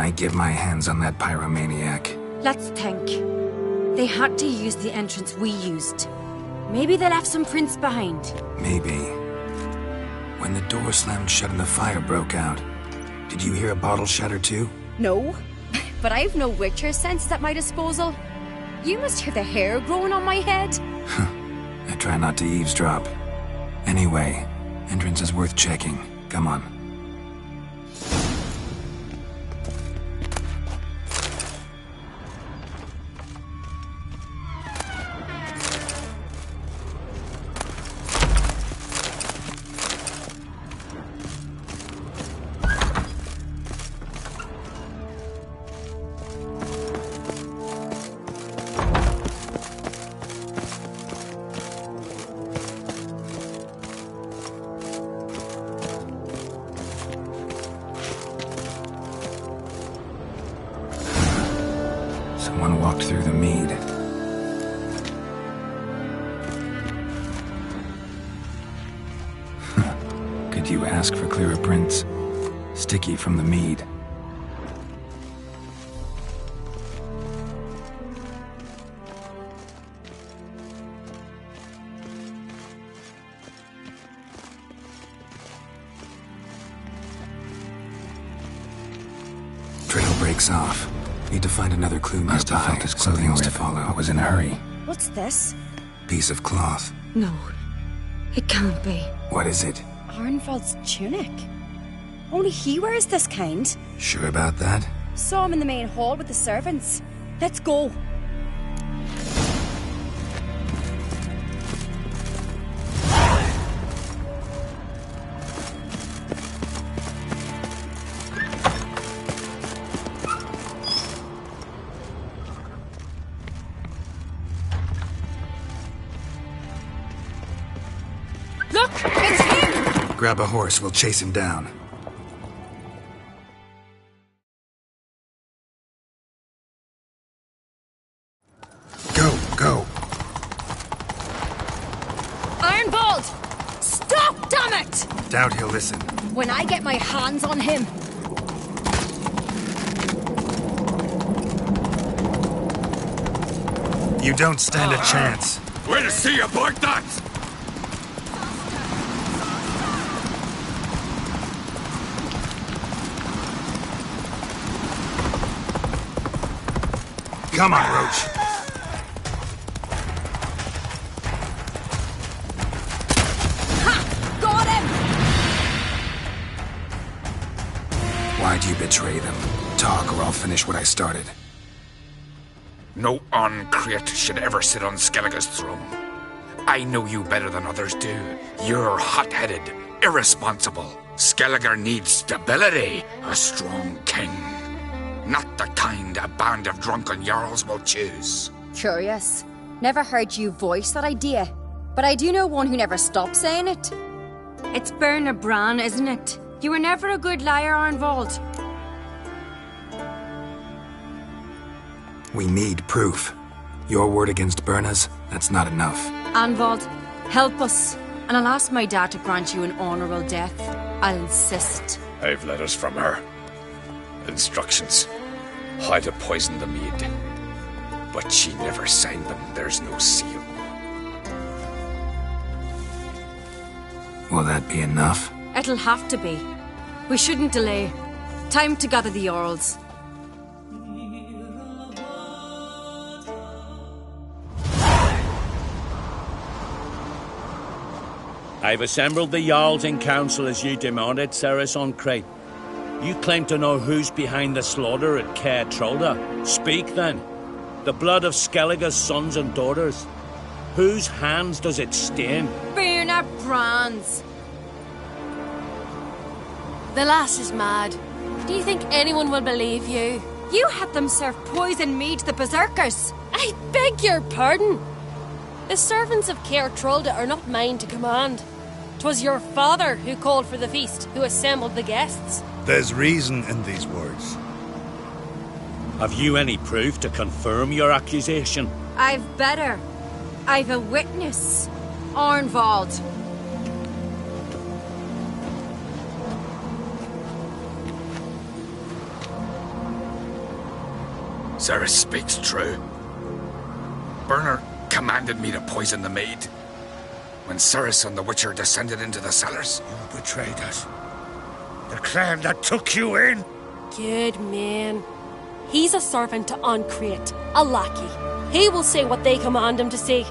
A: I get my hands on that pyromaniac.
I: Let's think. They had to use the entrance we used. Maybe they left some prints behind.
A: Maybe. When the door slammed shut and the fire broke out, did you hear a bottle shatter too?
I: No, but I've no witcher sense at my disposal. You must hear the hair growing on my head.
A: I try not to eavesdrop. Anyway, entrance is worth checking. Come on. Someone walked through the mead. Could you ask for clearer prints? Sticky from the mead. Trail breaks off. Need to find another clue nearby. Something else to follow. I was in a hurry.
B: What's this?
A: Piece of cloth.
I: No, it can't be.
A: What is it?
B: Arnvald's tunic. Only he wears this kind.
A: Sure about that?
B: Saw him in the main hall with the servants. Let's go. Look! It's him!
A: Grab a horse, we'll chase him down. Go!
I: Arnvald! Stop, damn it!
A: Doubt he'll listen.
I: When I get my hands on him.
A: You don't stand a chance.
E: Where to see you, boy, that?
A: Come on, Roach.
I: Ha! Got him!
A: Why'd you betray them? Talk or I'll finish what I started.
E: No uncreate should ever sit on Skellige's throne. I know you better than others do. You're hot-headed, irresponsible. Skellige needs stability, a strong king. Not the kind a band of drunken jarls will choose.
I: Curious. Never heard you voice that idea. But I do know one who never stops saying it. It's Berna Bran, isn't it? You were never a good liar, Arnvald.
A: We need proof. Your word against Berna's, that's not enough.
I: Arnvald, help us. And I'll ask my dad to grant you an honourable death. I'll insist.
E: I've letters from her. Instructions. How to poison the mead. But she never signed them. There's no seal.
A: Will that be enough?
I: It'll have to be. We shouldn't delay. Time to gather the Jarls.
O: I've assembled the Jarls in council as you demanded, Ceres on Crate. You claim to know who's behind the slaughter at Caer Trolda. Speak then. The blood of Skellige's sons and daughters. Whose hands does it stain?
I: Berna Bran's.
P: The lass is mad. Do you think anyone will believe you?
I: You had them serve poison mead to the berserkers.
P: I beg your pardon. The servants of Caer Trolda are not mine to command. 'Twas your father who called for the feast, who assembled the guests.
Q: There's reason in these words.
O: Have you any proof to confirm your accusation?
I: I've better. I've a witness. Arnvald.
E: Ceres speaks true. Burner commanded me to poison the maid. When Ceres and the Witcher descended into the cellars.
N: You betrayed us. The clan that took you in.
P: Good man. He's a servant to Ancrate, a lackey. He will say what they command him to say.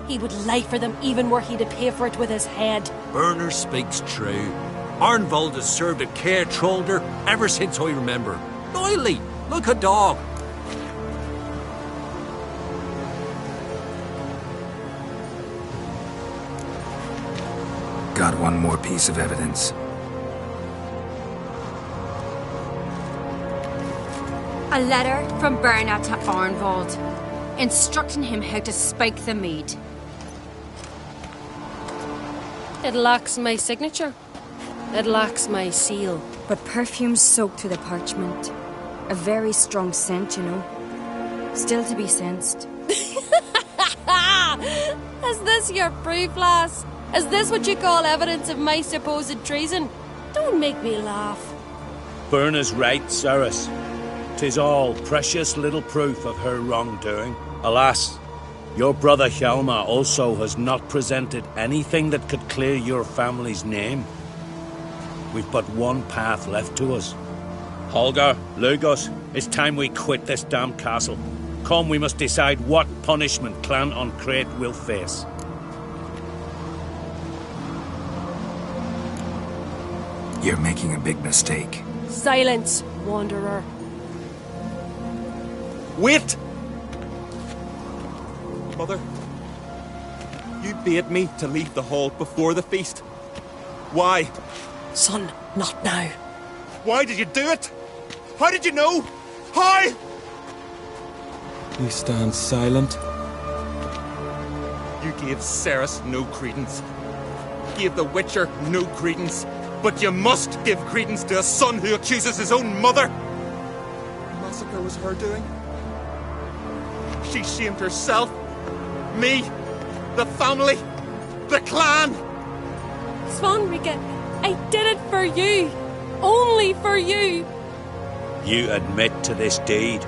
P: He would lie for them even were he to pay for it with his head.
M: Burner speaks true. Arnvold has served at Caer Trolder ever since I remember. Doily, look a dog.
A: Got one more piece of evidence.
I: A letter from Berna to Arnvold, instructing him how to spike the mead.
P: It lacks my signature. It lacks my seal.
I: But perfume soaked through the parchment. A very strong scent, you know. Still to be sensed.
P: Is this your proof, lass? Is this what you call evidence of my supposed treason? Don't make me laugh.
O: Berna's right, Ceres. 'Tis all precious little proof of her wrongdoing. Alas, your brother Hjalmar also has not presented anything that could clear your family's name. We've but one path left to us. Holger, Lugos, it's time we quit this damn castle. Come, we must decide what punishment Clan Ancrate will face.
A: You're making a big mistake.
P: Silence, wanderer.
R: Wait! Mother, you bade me to leave the hall before the feast. Why?
B: Son, not now.
R: Why did you do it? How did you know? How?
S: You stand silent.
R: You gave Ceres no credence. Gave the Witcher no credence. But you must give credence to a son who accuses his own mother. The massacre was her doing. She shamed herself, me, the family, the clan.
P: Svanrika, I did it for you. Only for you.
O: You admit to this deed.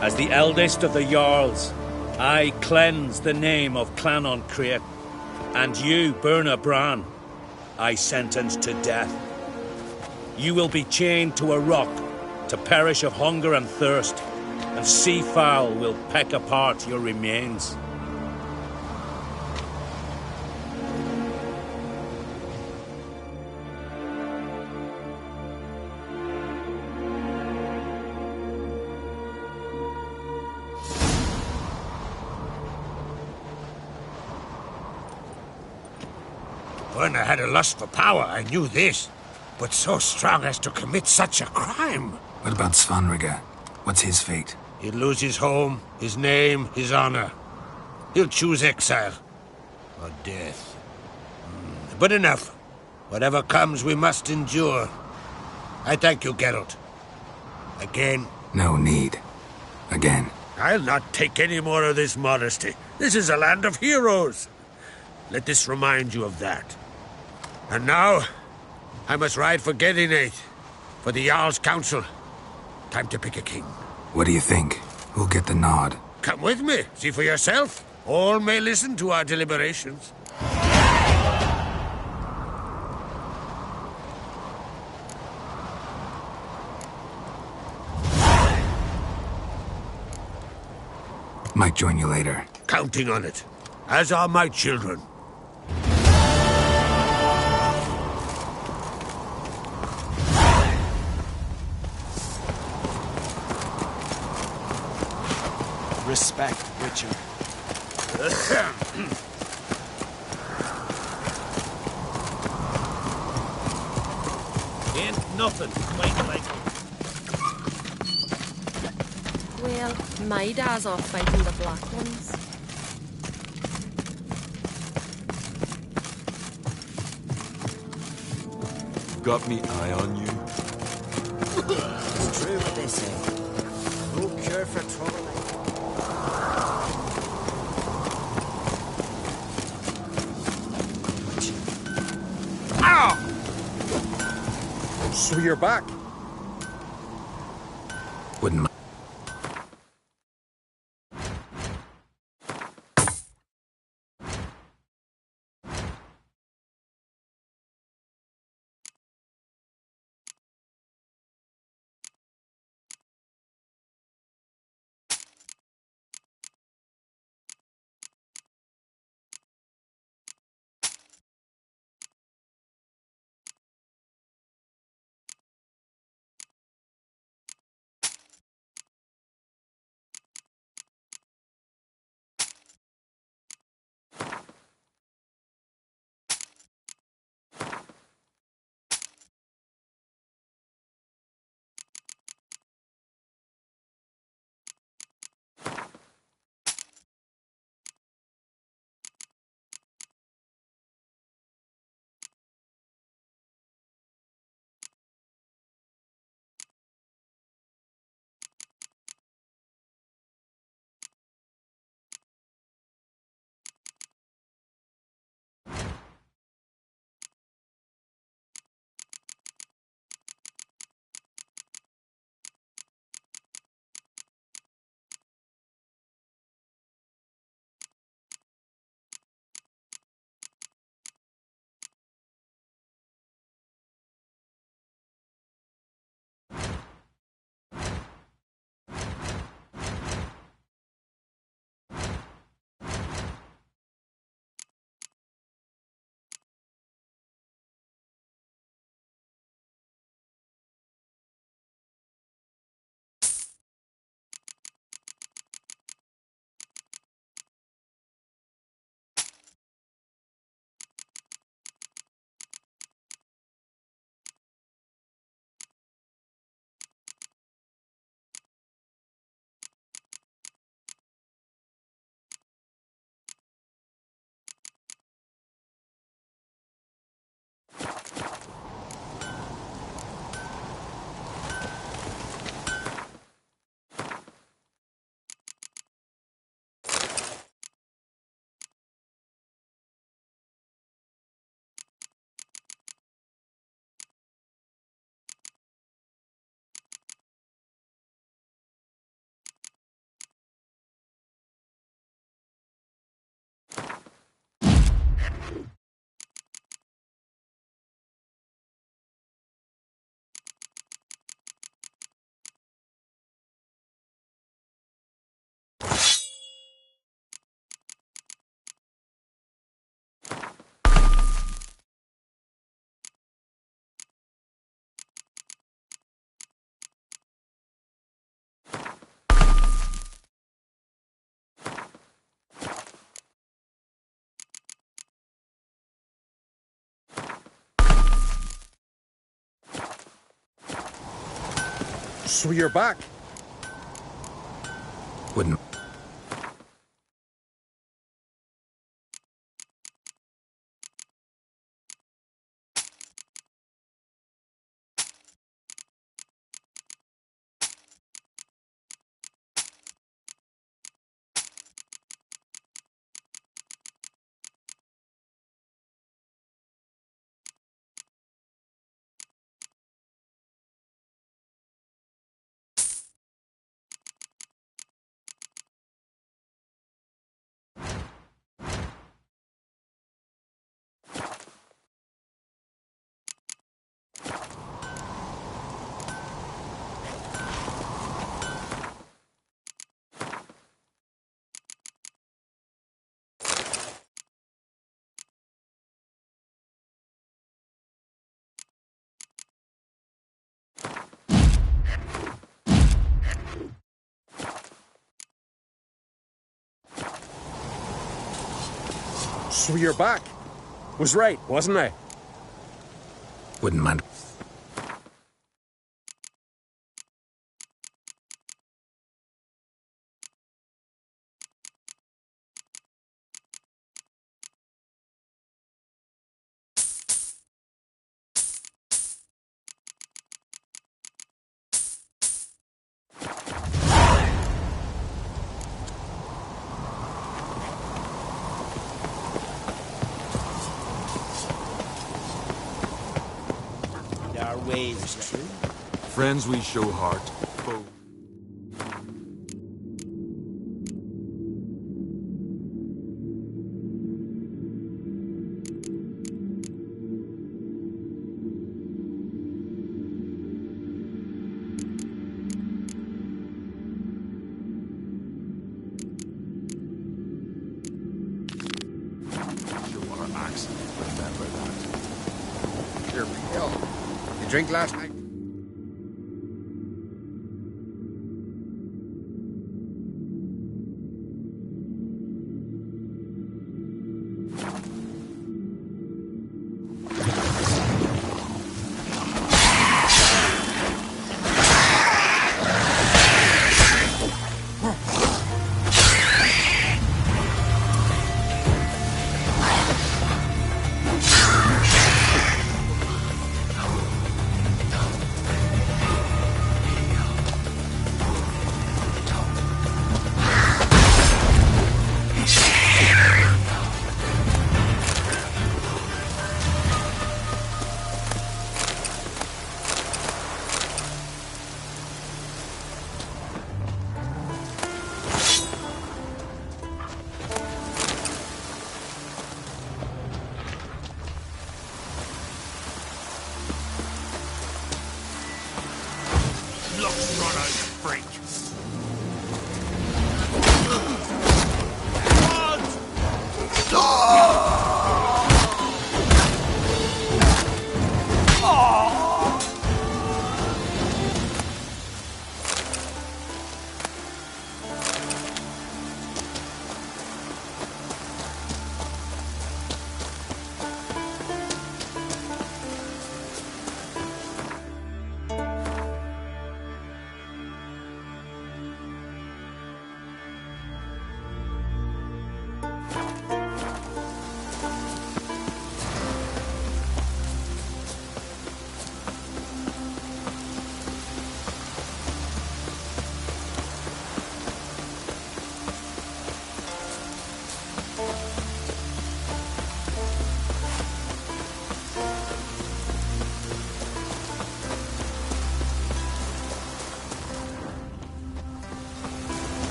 O: As the eldest of the Jarls, I cleanse the name of Clan Ancrate, and you, Berna Bran, I sentence to death. You will be chained to a rock to perish of hunger and thirst, and sea fowl will peck apart your remains.
N: When I had a lust for power, I knew this. But so strong as to commit such a crime.
A: What about Svanrika? What's his fate?
N: He'll lose his home, his name, his honor. He'll choose exile. Or death. But enough. Whatever comes, we must endure. I thank you, Geralt. Again.
A: No need. Again.
N: I'll not take any more of this modesty. This is a land of heroes. Let this remind you of that. And now, I must ride for Gedinate, for the Jarl's Council. Time to pick a king.
A: What do you think? Who'll get the nod?
N: Come with me, see for yourself. All may listen to our deliberations.
A: Might join you later.
N: Counting on it. As are my children.
D: Respect, Witcher.
O: Ain't nothing quite like it.
P: Well, my dad's off fighting the black ones.
S: Got me eye on you.
D: It's true what they say. No cure for trouble like
R: So you're back.
A: Wouldn't mind.
K: So you're back?
A: Wouldn't.
G: So you're back. Was right, wasn't I?
A: Wouldn't mind.
D: Our ways true.
S: Friends we show heart, foes
G: Max. Remember that.
C: Here, Bill. You drink last night?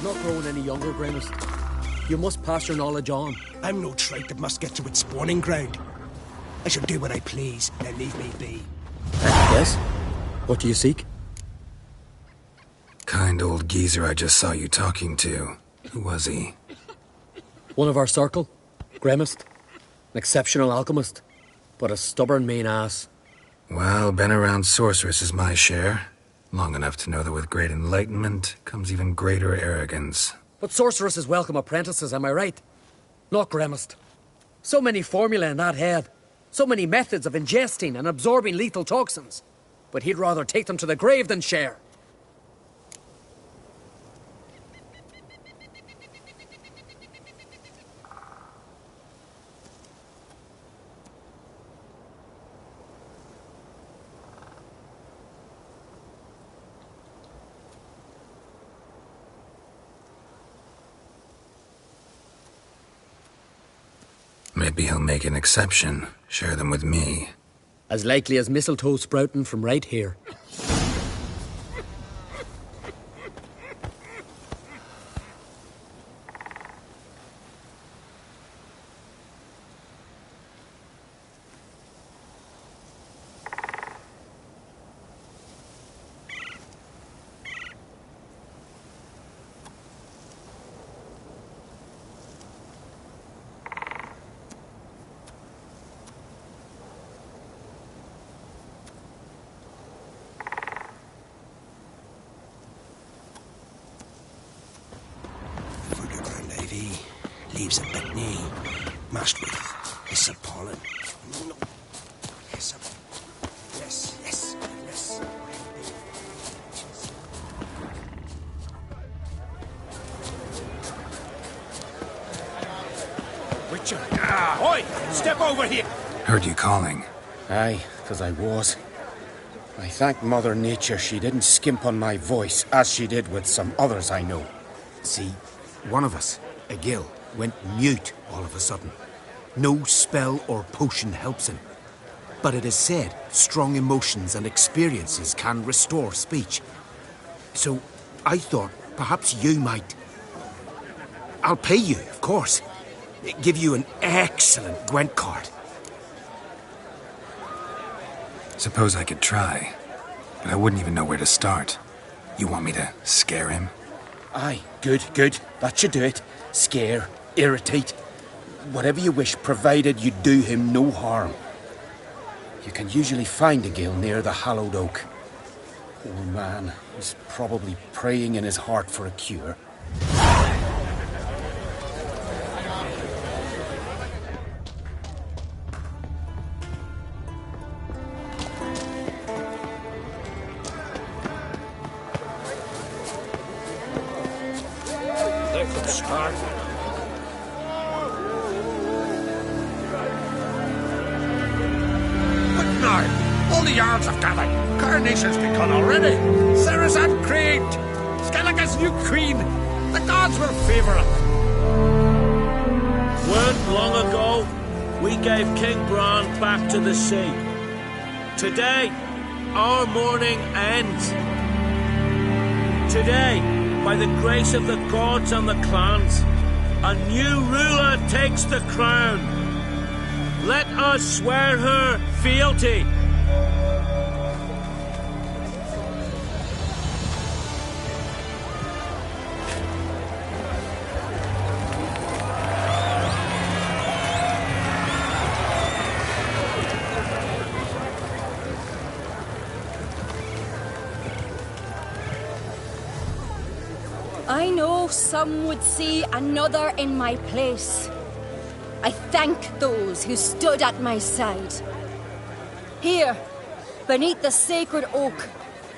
L: You're not growing any younger, Grimmest. You must pass your knowledge on.
N: I'm no trite that must get to its spawning ground. I shall do what I please, now leave me be.
L: Yes? What do you seek?
A: Kind old geezer I just saw you talking to. Who was he?
L: One of our circle. Grimmest. An exceptional alchemist. But a stubborn mean ass.
A: Well, been around sorceress is my share. Long enough to know that with great enlightenment comes even greater arrogance.
L: But sorceresses welcome apprentices, am I right? Not Grimmest. So many formulae in that head. So many methods of ingesting and absorbing lethal toxins. But he'd rather take them to the grave than share.
A: Maybe he'll make an exception. Share them with me.
L: As likely as mistletoe sprouting from right here.
N: Leaves a bit knee, mashed with hiss of pollen. No. Hiss of... Yes, yes, yes.
T: Richard! Oi! Step over here!
A: Heard you calling.
C: Aye, 'cause I was. I thank Mother Nature she didn't skimp on my voice, as she did with some others I know.
T: See, one of us, a gill, went mute all of a sudden. No spell or potion helps him. But it is said strong emotions and experiences can restore speech. So I thought perhaps you might... I'll pay you, of course. Give you an excellent Gwent card.
A: Suppose I could try, but I wouldn't even know where to start. You want me to scare him?
T: Aye, good. That should do it. Scare, irritate, whatever you wish, provided you do him no harm. You can usually find a gill near the hallowed oak. Poor man, he's probably praying in his heart for a cure.
O: They could start.
N: But now, all the yards have gathered. Coronation's begun already. Sarah's at Creed. Skellige's new queen. The gods will favour it.
O: Weren't long ago, we gave King Bran back to the sea. Today, our mourning ends. Today, by the grace of the gods and the clans, a new ruler takes the crown. Let us swear her fealty.
I: I know some would see another in my place. I thank those who stood at my side. Here, beneath the sacred oak,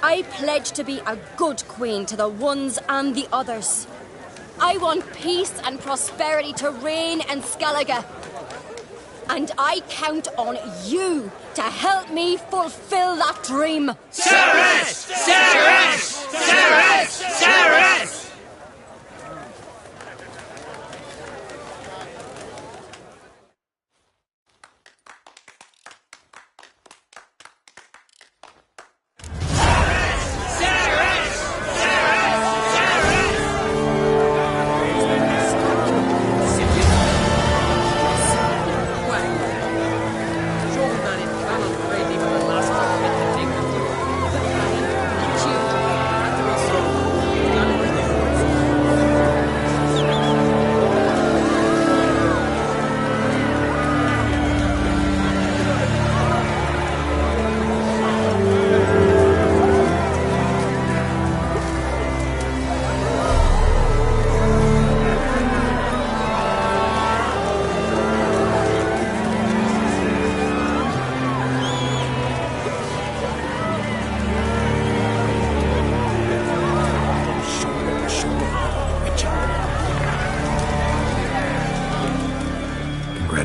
I: I pledge to be a good queen to the ones and the others. I want peace and prosperity to reign in Skellige. And I count on you to help me fulfill that dream.
N: Ceres! Ceres! Ceres! Ceres!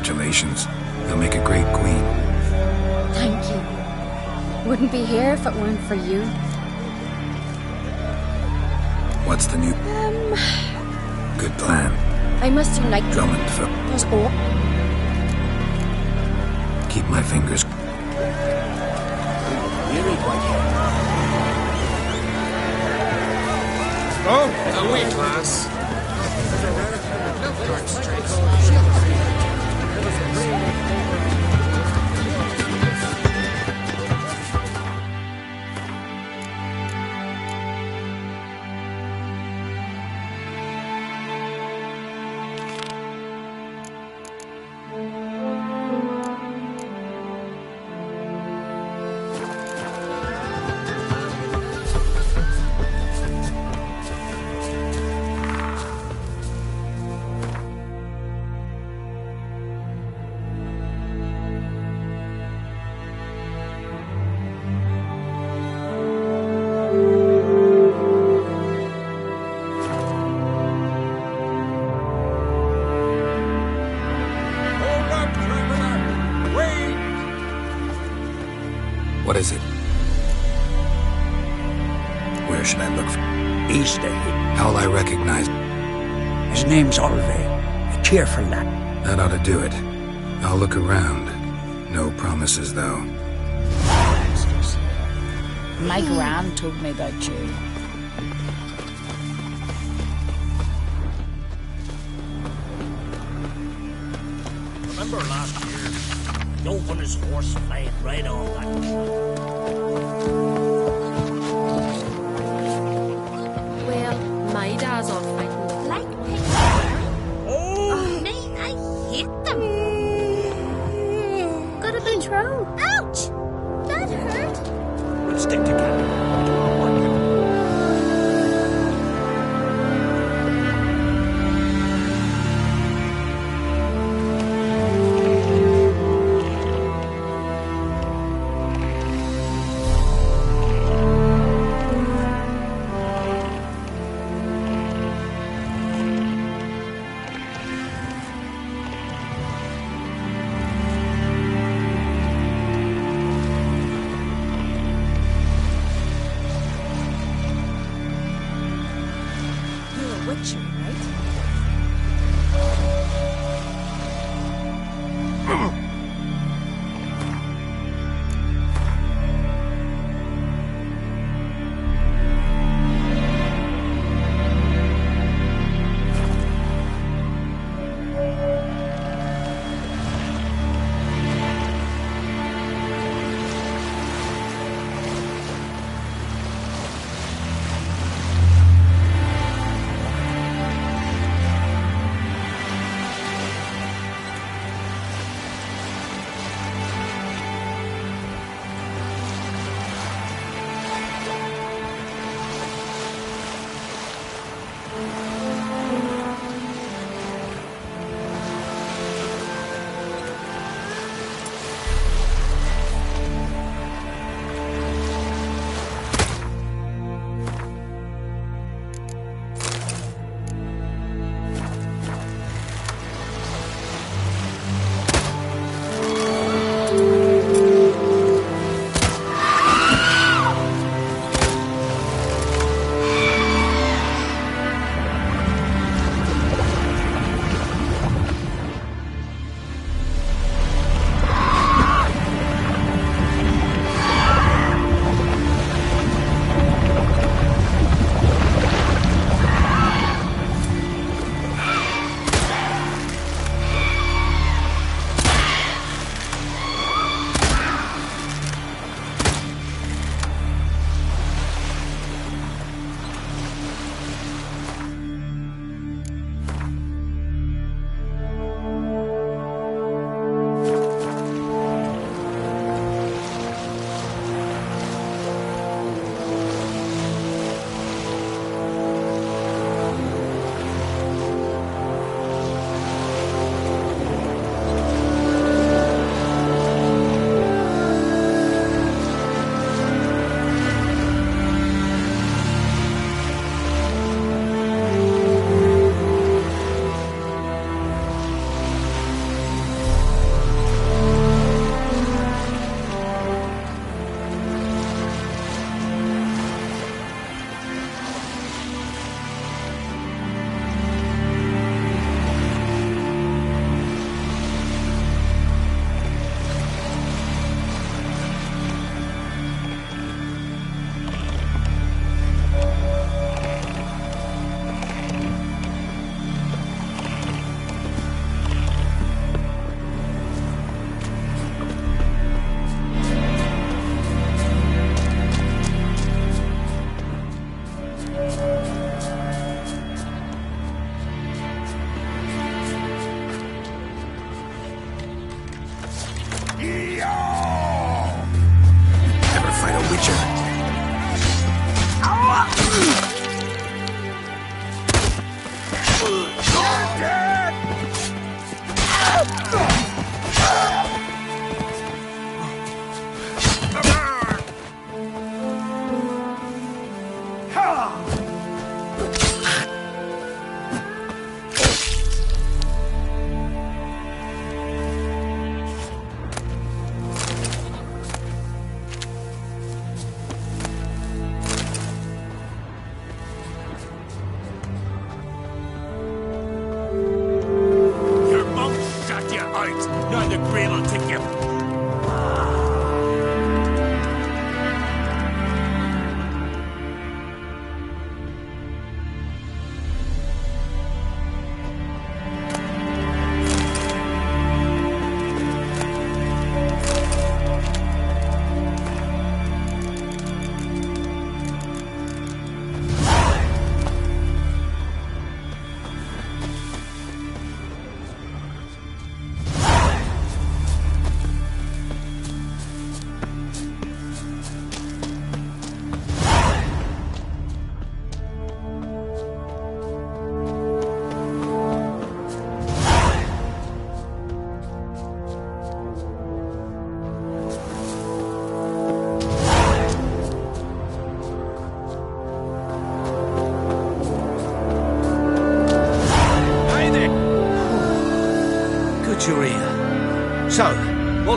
A: Congratulations. You'll make a great queen.
I: Thank you. Wouldn't be here if it weren't for you.
A: What's the new... Good plan.
I: I must unite
A: Drummond, Phil.
I: There's all.
A: Keep my fingers...
E: Oh, away, class.
A: What is it? Where should I look for?
H: He's the hit.
A: How'll I recognize?
H: His name's Olive. A cheerful lad.
A: That ought to do it. I'll look around. No promises, though.
U: My gran told me about you.
H: Remember last year? He opened his horse flying right on that.
N: stick together.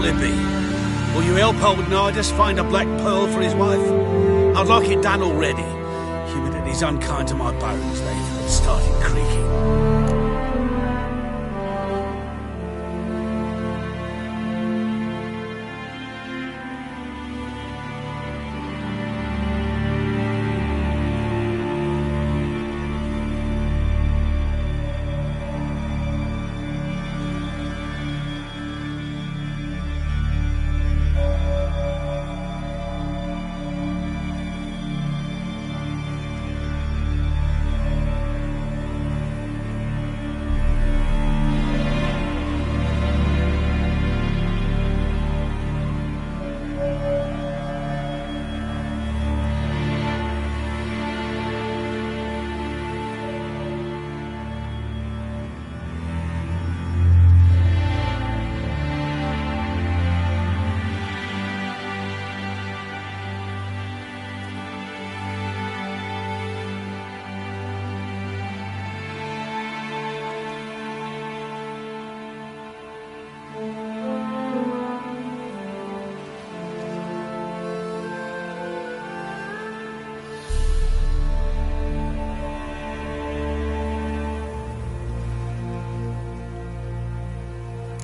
J: it be? Will you help old Nidus find a black pearl for his wife? I'd like it done already. Humidity's unkind to my bones. They've started creaking.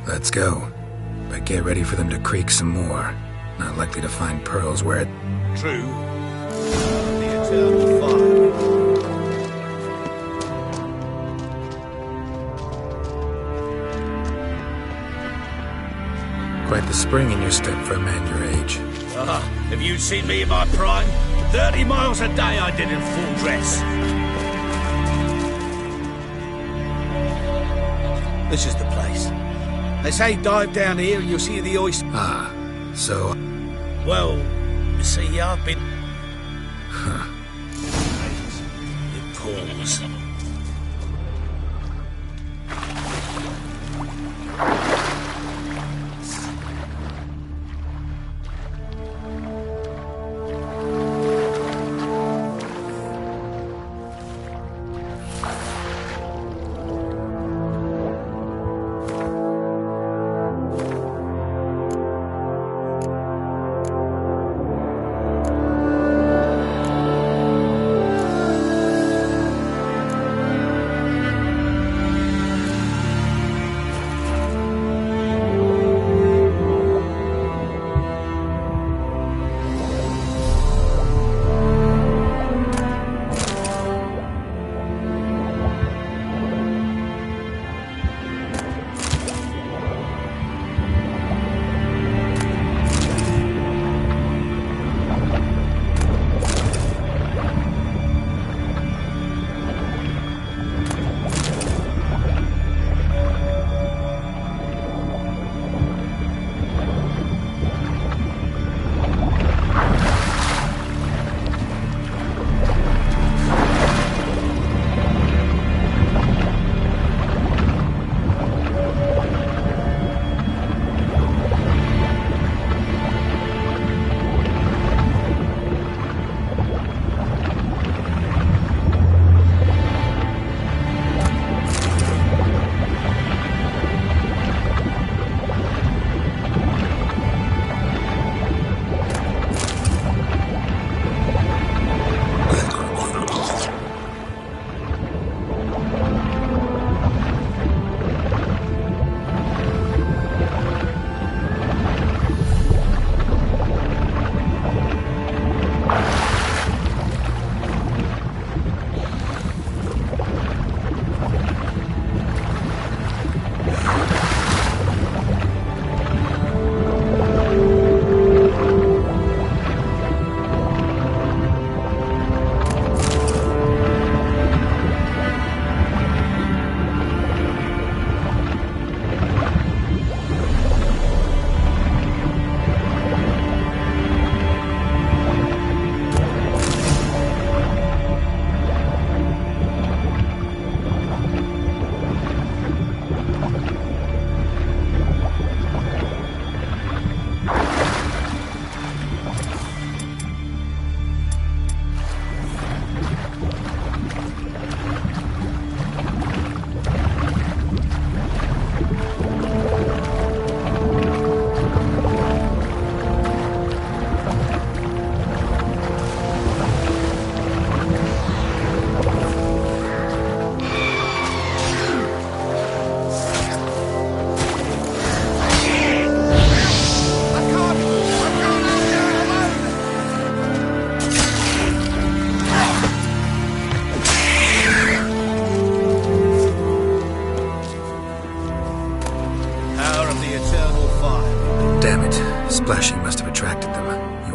A: Let's go. But get ready for them to creak some more. Not likely to find pearls where it...
J: True. The eternal fire.
A: Quite the spring in your step for a man your age.
J: Have you seen me in my prime? 30 miles a day I did in full dress. This is the place. They say dive down here and you'll see the oyster.
A: Ah, so...
J: Well, you see, I've been...
A: Huh.
J: It pours.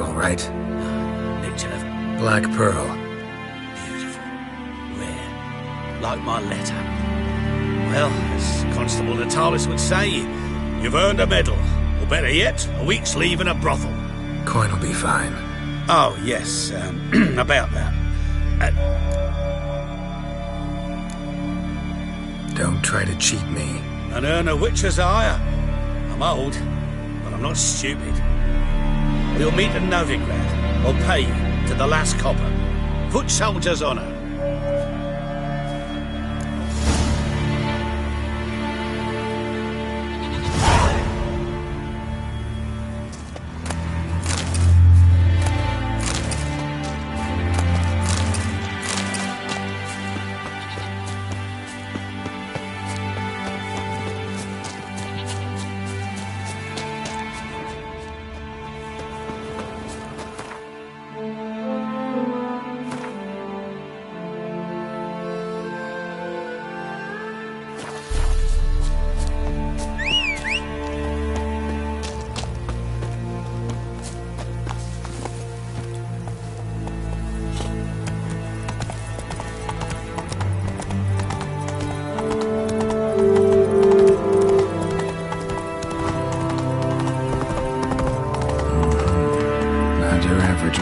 A: Valuable, right?
J: Picture of
A: Black pearl.
J: beautiful, rare, like my letter. Well, as Constable Natalis would say, you've earned a medal, or better yet, a week's leave in a brothel.
A: Coin will be fine.
J: Oh, yes, about that.
A: Don't try to cheat me.
J: And earn a witcher's hire. I'm old, but I'm not stupid. We'll meet in Novigrad. I'll pay you to the last copper. Foot soldier's honour.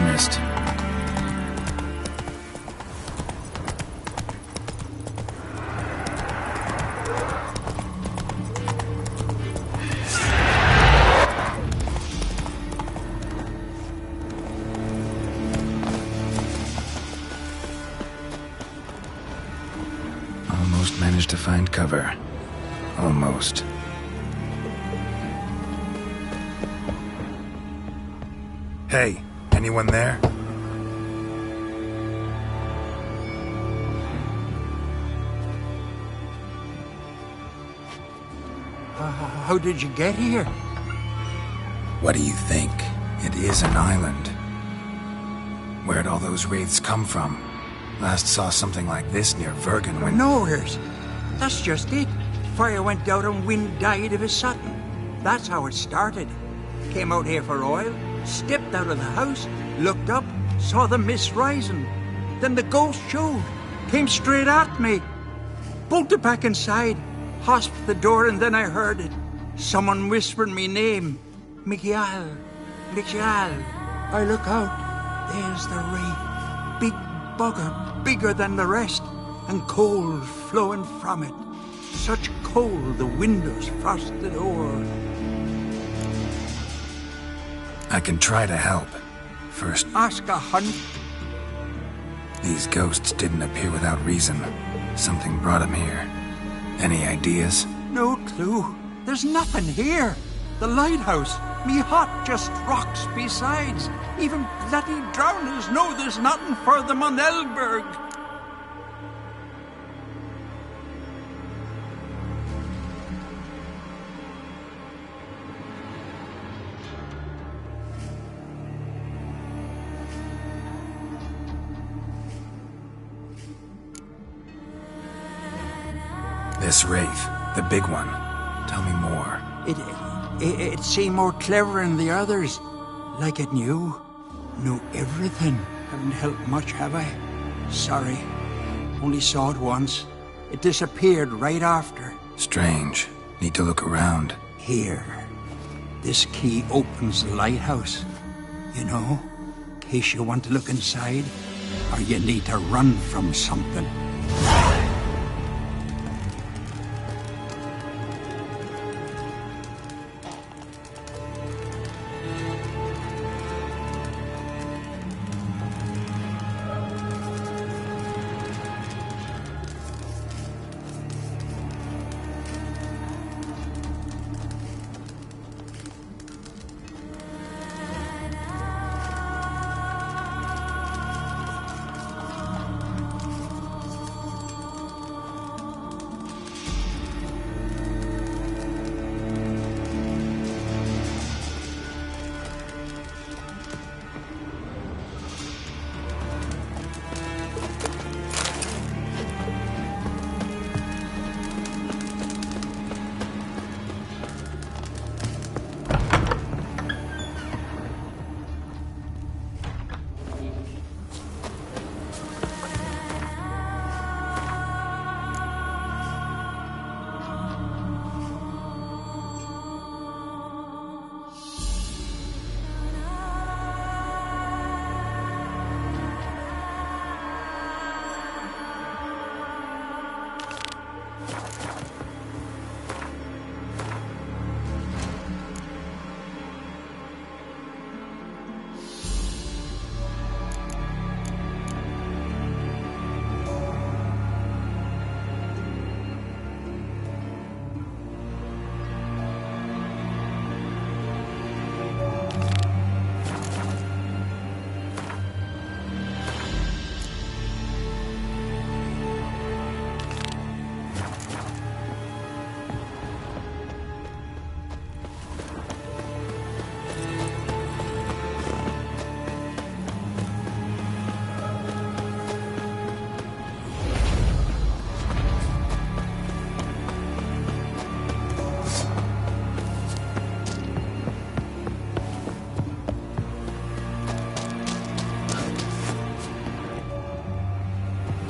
A: Missed. Almost managed to find cover. Almost. Hey, anyone there?
F: How did you get here?
A: What do you think? It is an island. Where'd all those wraiths come from? Last saw something like this near Vergen when...
F: Nowheres. That's just it. Fire went out and wind died of a sudden. That's how it started. Came out here for oil, stepped out of the house, looked up, saw the mist rising. Then the ghost showed, came straight at me. Bolted back inside, hosped the door, and then I heard it. Someone whispered me name. Miguel. I look out. There's the wraith. Big bugger, bigger than the rest, and cold flowing from it. Such cold the windows frosted o'er.
A: I can try to help. First,
F: ask a hunt.
A: These ghosts didn't appear without reason. Something brought them here. Any ideas?
F: No clue. There's nothing here. The lighthouse, me hut, just rocks besides. Even bloody drowners know there's nothing for them on Elberg.
A: This wraith, the big one. Tell me more.
F: It seemed more clever than the others. Like it knew everything. Haven't helped much, have I? Sorry. Only saw it once. It disappeared right after.
A: Strange. Need to look around.
F: Here. This key opens the lighthouse. You know, in case you want to look inside, or you need to run from something.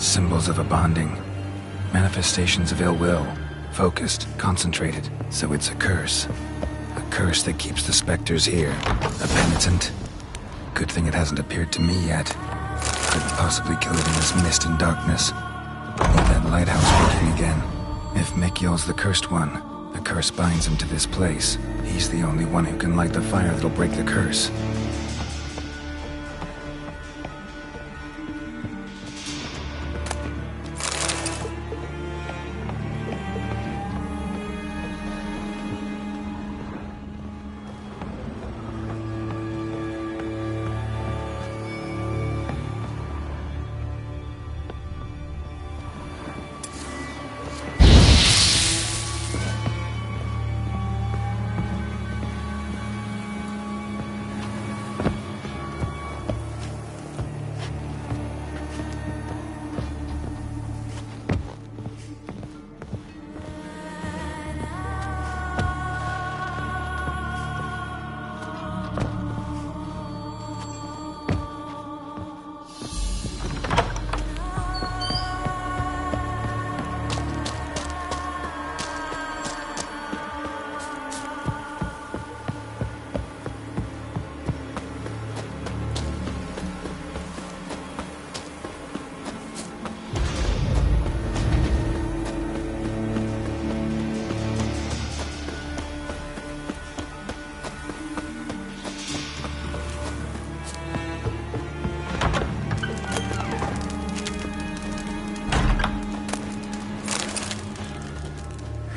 A: Symbols of a bonding. Manifestations of ill will. Focused, concentrated. So it's a curse. A curse that keeps the specters here. A penitent. Good thing it hasn't appeared to me yet. Couldn't possibly kill it in this mist and darkness. Need that lighthouse working again. If Mikyol's the cursed one, the curse binds him to this place. He's the only one who can light the fire that'll break the curse.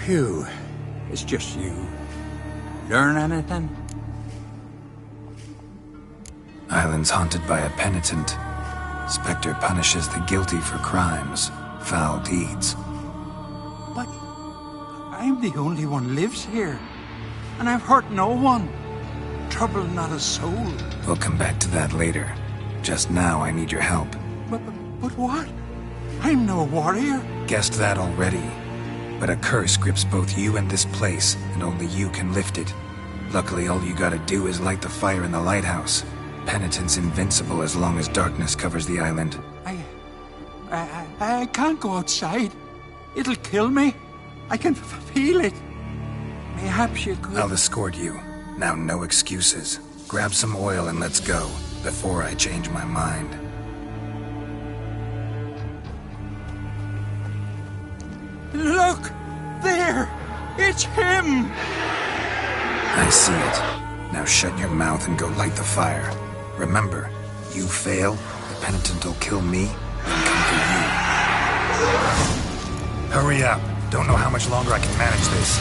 F: Phew, it's just you. Learn anything?
A: Island's haunted by a penitent. Spectre punishes the guilty for crimes, foul deeds.
F: But I'm the only one lives here, and I've hurt no one. Trouble not a soul.
A: We'll come back to that later. Just now, I need your help.
F: But what? I'm no warrior.
A: Guessed that already. But a curse grips both you and this place, and only you can lift it. Luckily, all you gotta do is light the fire in the lighthouse. Penitent's invincible as long as darkness covers the island.
F: I can't go outside. It'll kill me. I can feel it. Perhaps you could...
A: I'll escort you. Now, no excuses. Grab some oil and let's go, before I change my mind.
F: Look! There! It's him!
A: I see it. Now shut your mouth and go light the fire. Remember, you fail, the penitent will kill me, and conquer you. Hurry up. Don't know how much longer I can manage this.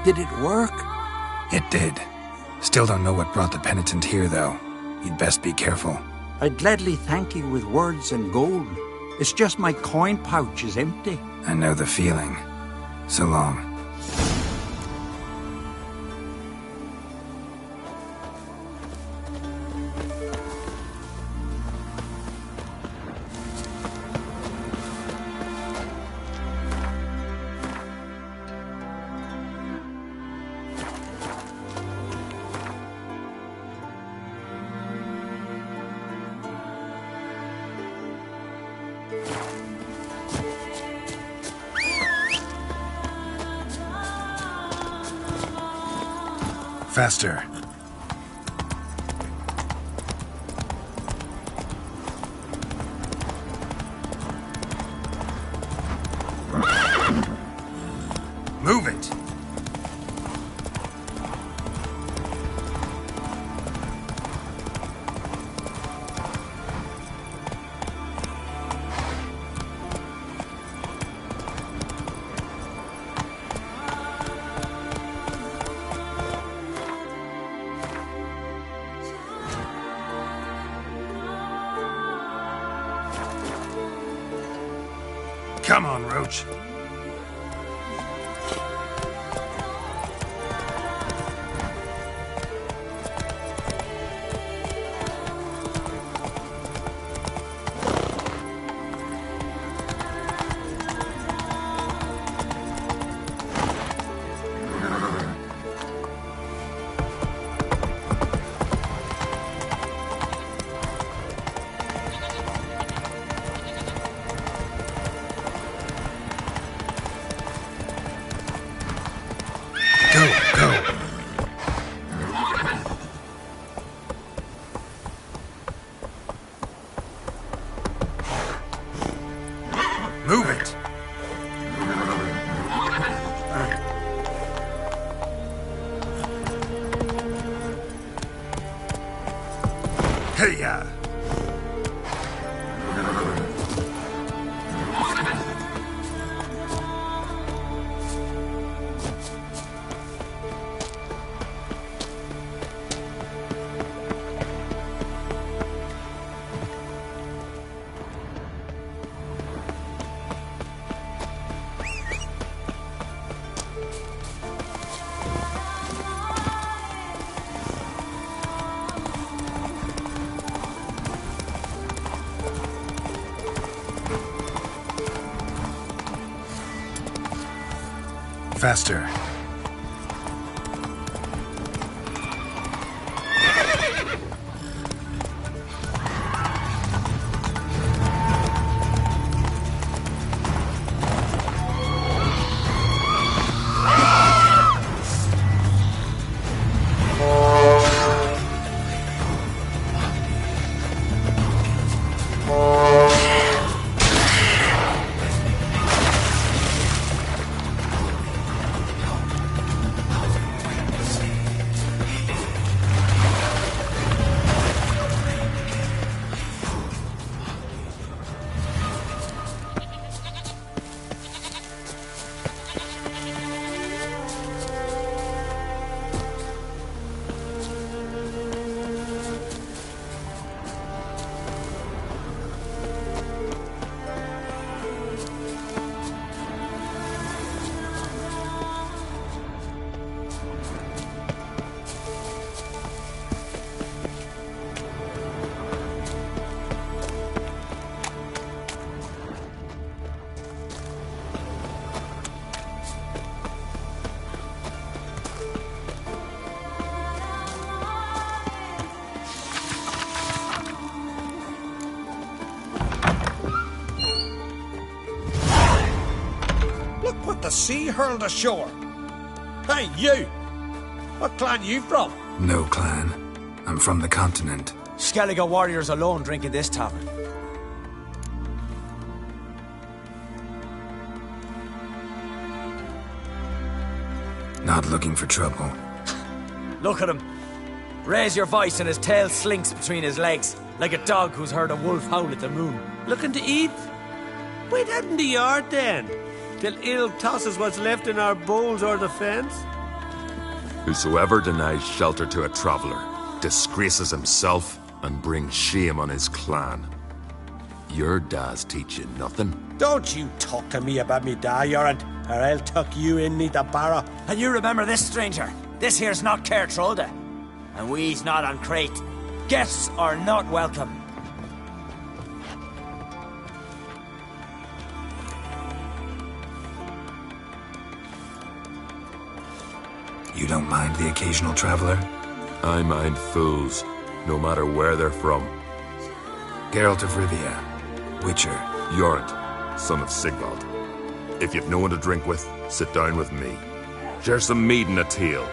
F: Did it work?
A: It did. Still don't know what brought the penitent here, though. You'd best be careful.
F: I'd gladly thank you with words and gold. It's just my coin pouch is empty.
A: I know the feeling. So long. Faster. Move it. Come on, Roach. Move it! Hey-ya! Faster.
J: The sea hurled ashore. Hey, you! What clan you from?
A: No clan. I'm from the continent.
D: Skellige warriors alone drink in this tavern.
A: Not looking for trouble.
D: Look at him. Raise your voice and his tail slinks between his legs, like a dog who's heard a wolf howl at the moon.
J: Looking to eat? Wait out in the yard then, till ill tosses what's left in our bowls or the fence.
S: Whosoever denies shelter to a traveller disgraces himself and bring shame on his clan. Your dad's teach you nothing.
J: Don't you talk to me about me da, Yorant, or I'll tuck you in the barrow.
D: And you remember this, stranger. This here's not Cair Trolda. And we's not on Crate. Guests are not welcome.
A: You don't mind the occasional traveler?
S: I mind fools, no matter where they're from.
A: Geralt of Rivia, Witcher.
S: Yorant, son of Sigvald. If you've no one to drink with, sit down with me. Share some mead and a teal.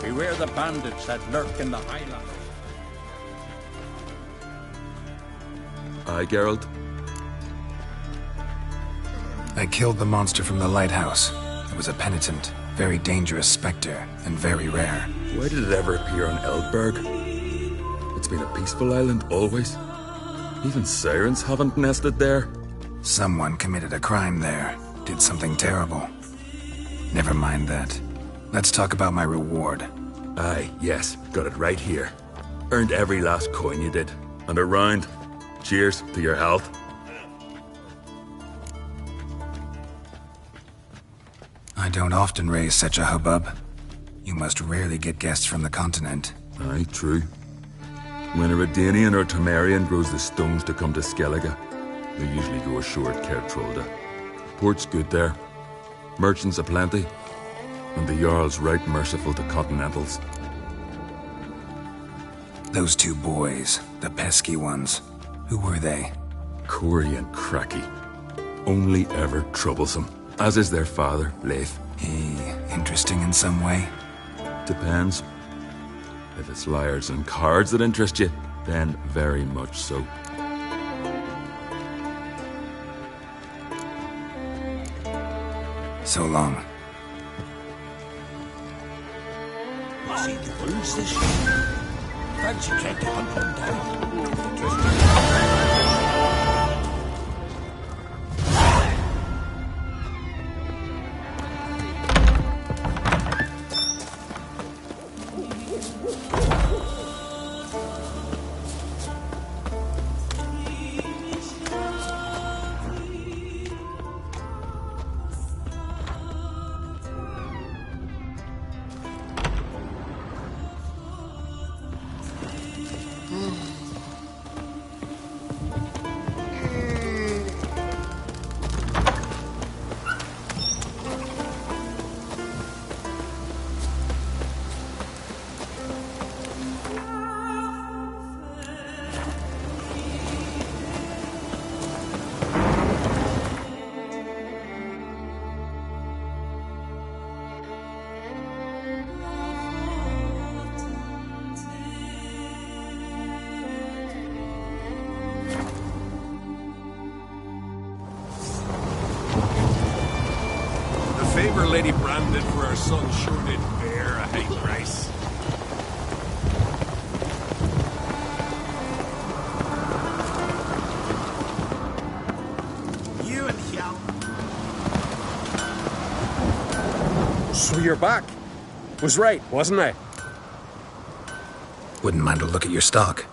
O: Beware the bandits that lurk in the highlands.
S: Aye, Geralt?
A: I killed the monster from the lighthouse. It was a penitent, very dangerous spectre, and very rare.
S: Why did it ever appear on Eldberg? It's been a peaceful island, always. Even sirens haven't nested there.
A: Someone committed a crime there. Did something terrible. Never mind that. Let's talk about my reward.
S: Aye, yes. Got it right here. Earned every last coin you did. And a round. Cheers to your health.
A: I don't often raise such a hubbub. You must rarely get guests from the continent.
S: Aye, true. When a Redanian or Temerian grows the stones to come to Skellige, they usually go ashore at Cair Trolda. Port's good there. Merchants aplenty. And the Jarl's right merciful to continentals.
A: Those two boys, the pesky ones, who were they?
S: Corey and Cracky. Only ever troublesome. As is their father, Leif.
A: He interesting in some way?
S: Depends. If it's liars and cards that interest you, then very much so.
A: So long.
J: See the wolves this year? Fancy trying to hunt them down.
N: Favor Lady Brandon for her son sure did bear a high price.
J: You and Hal.
K: So you're back. Was right, wasn't I?
A: Wouldn't mind a look at your stock.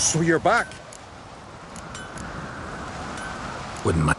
K: So you're back?
A: Wouldn't mind.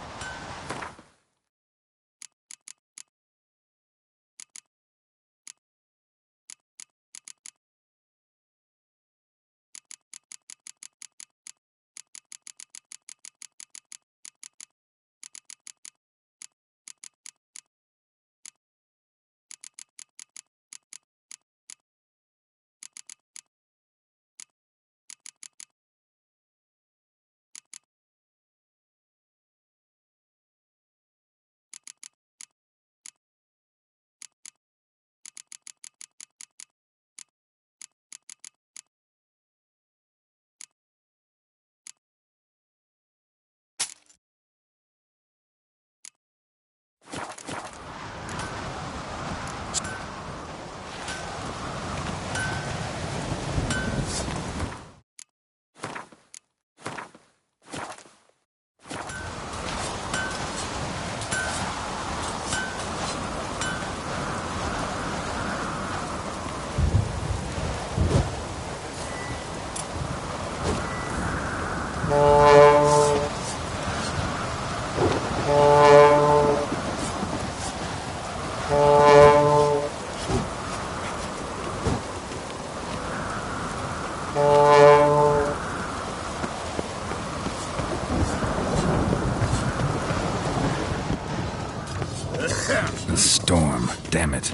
A: The storm, damn it.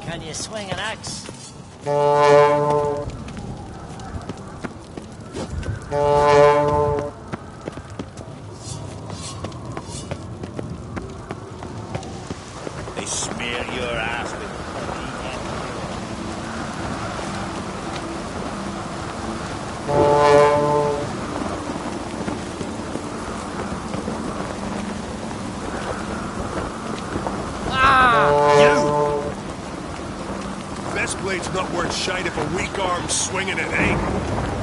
H: Can you swing an axe? They smear your ass with
G: Best blade's not worth shite if a weak arm's swinging it, eh?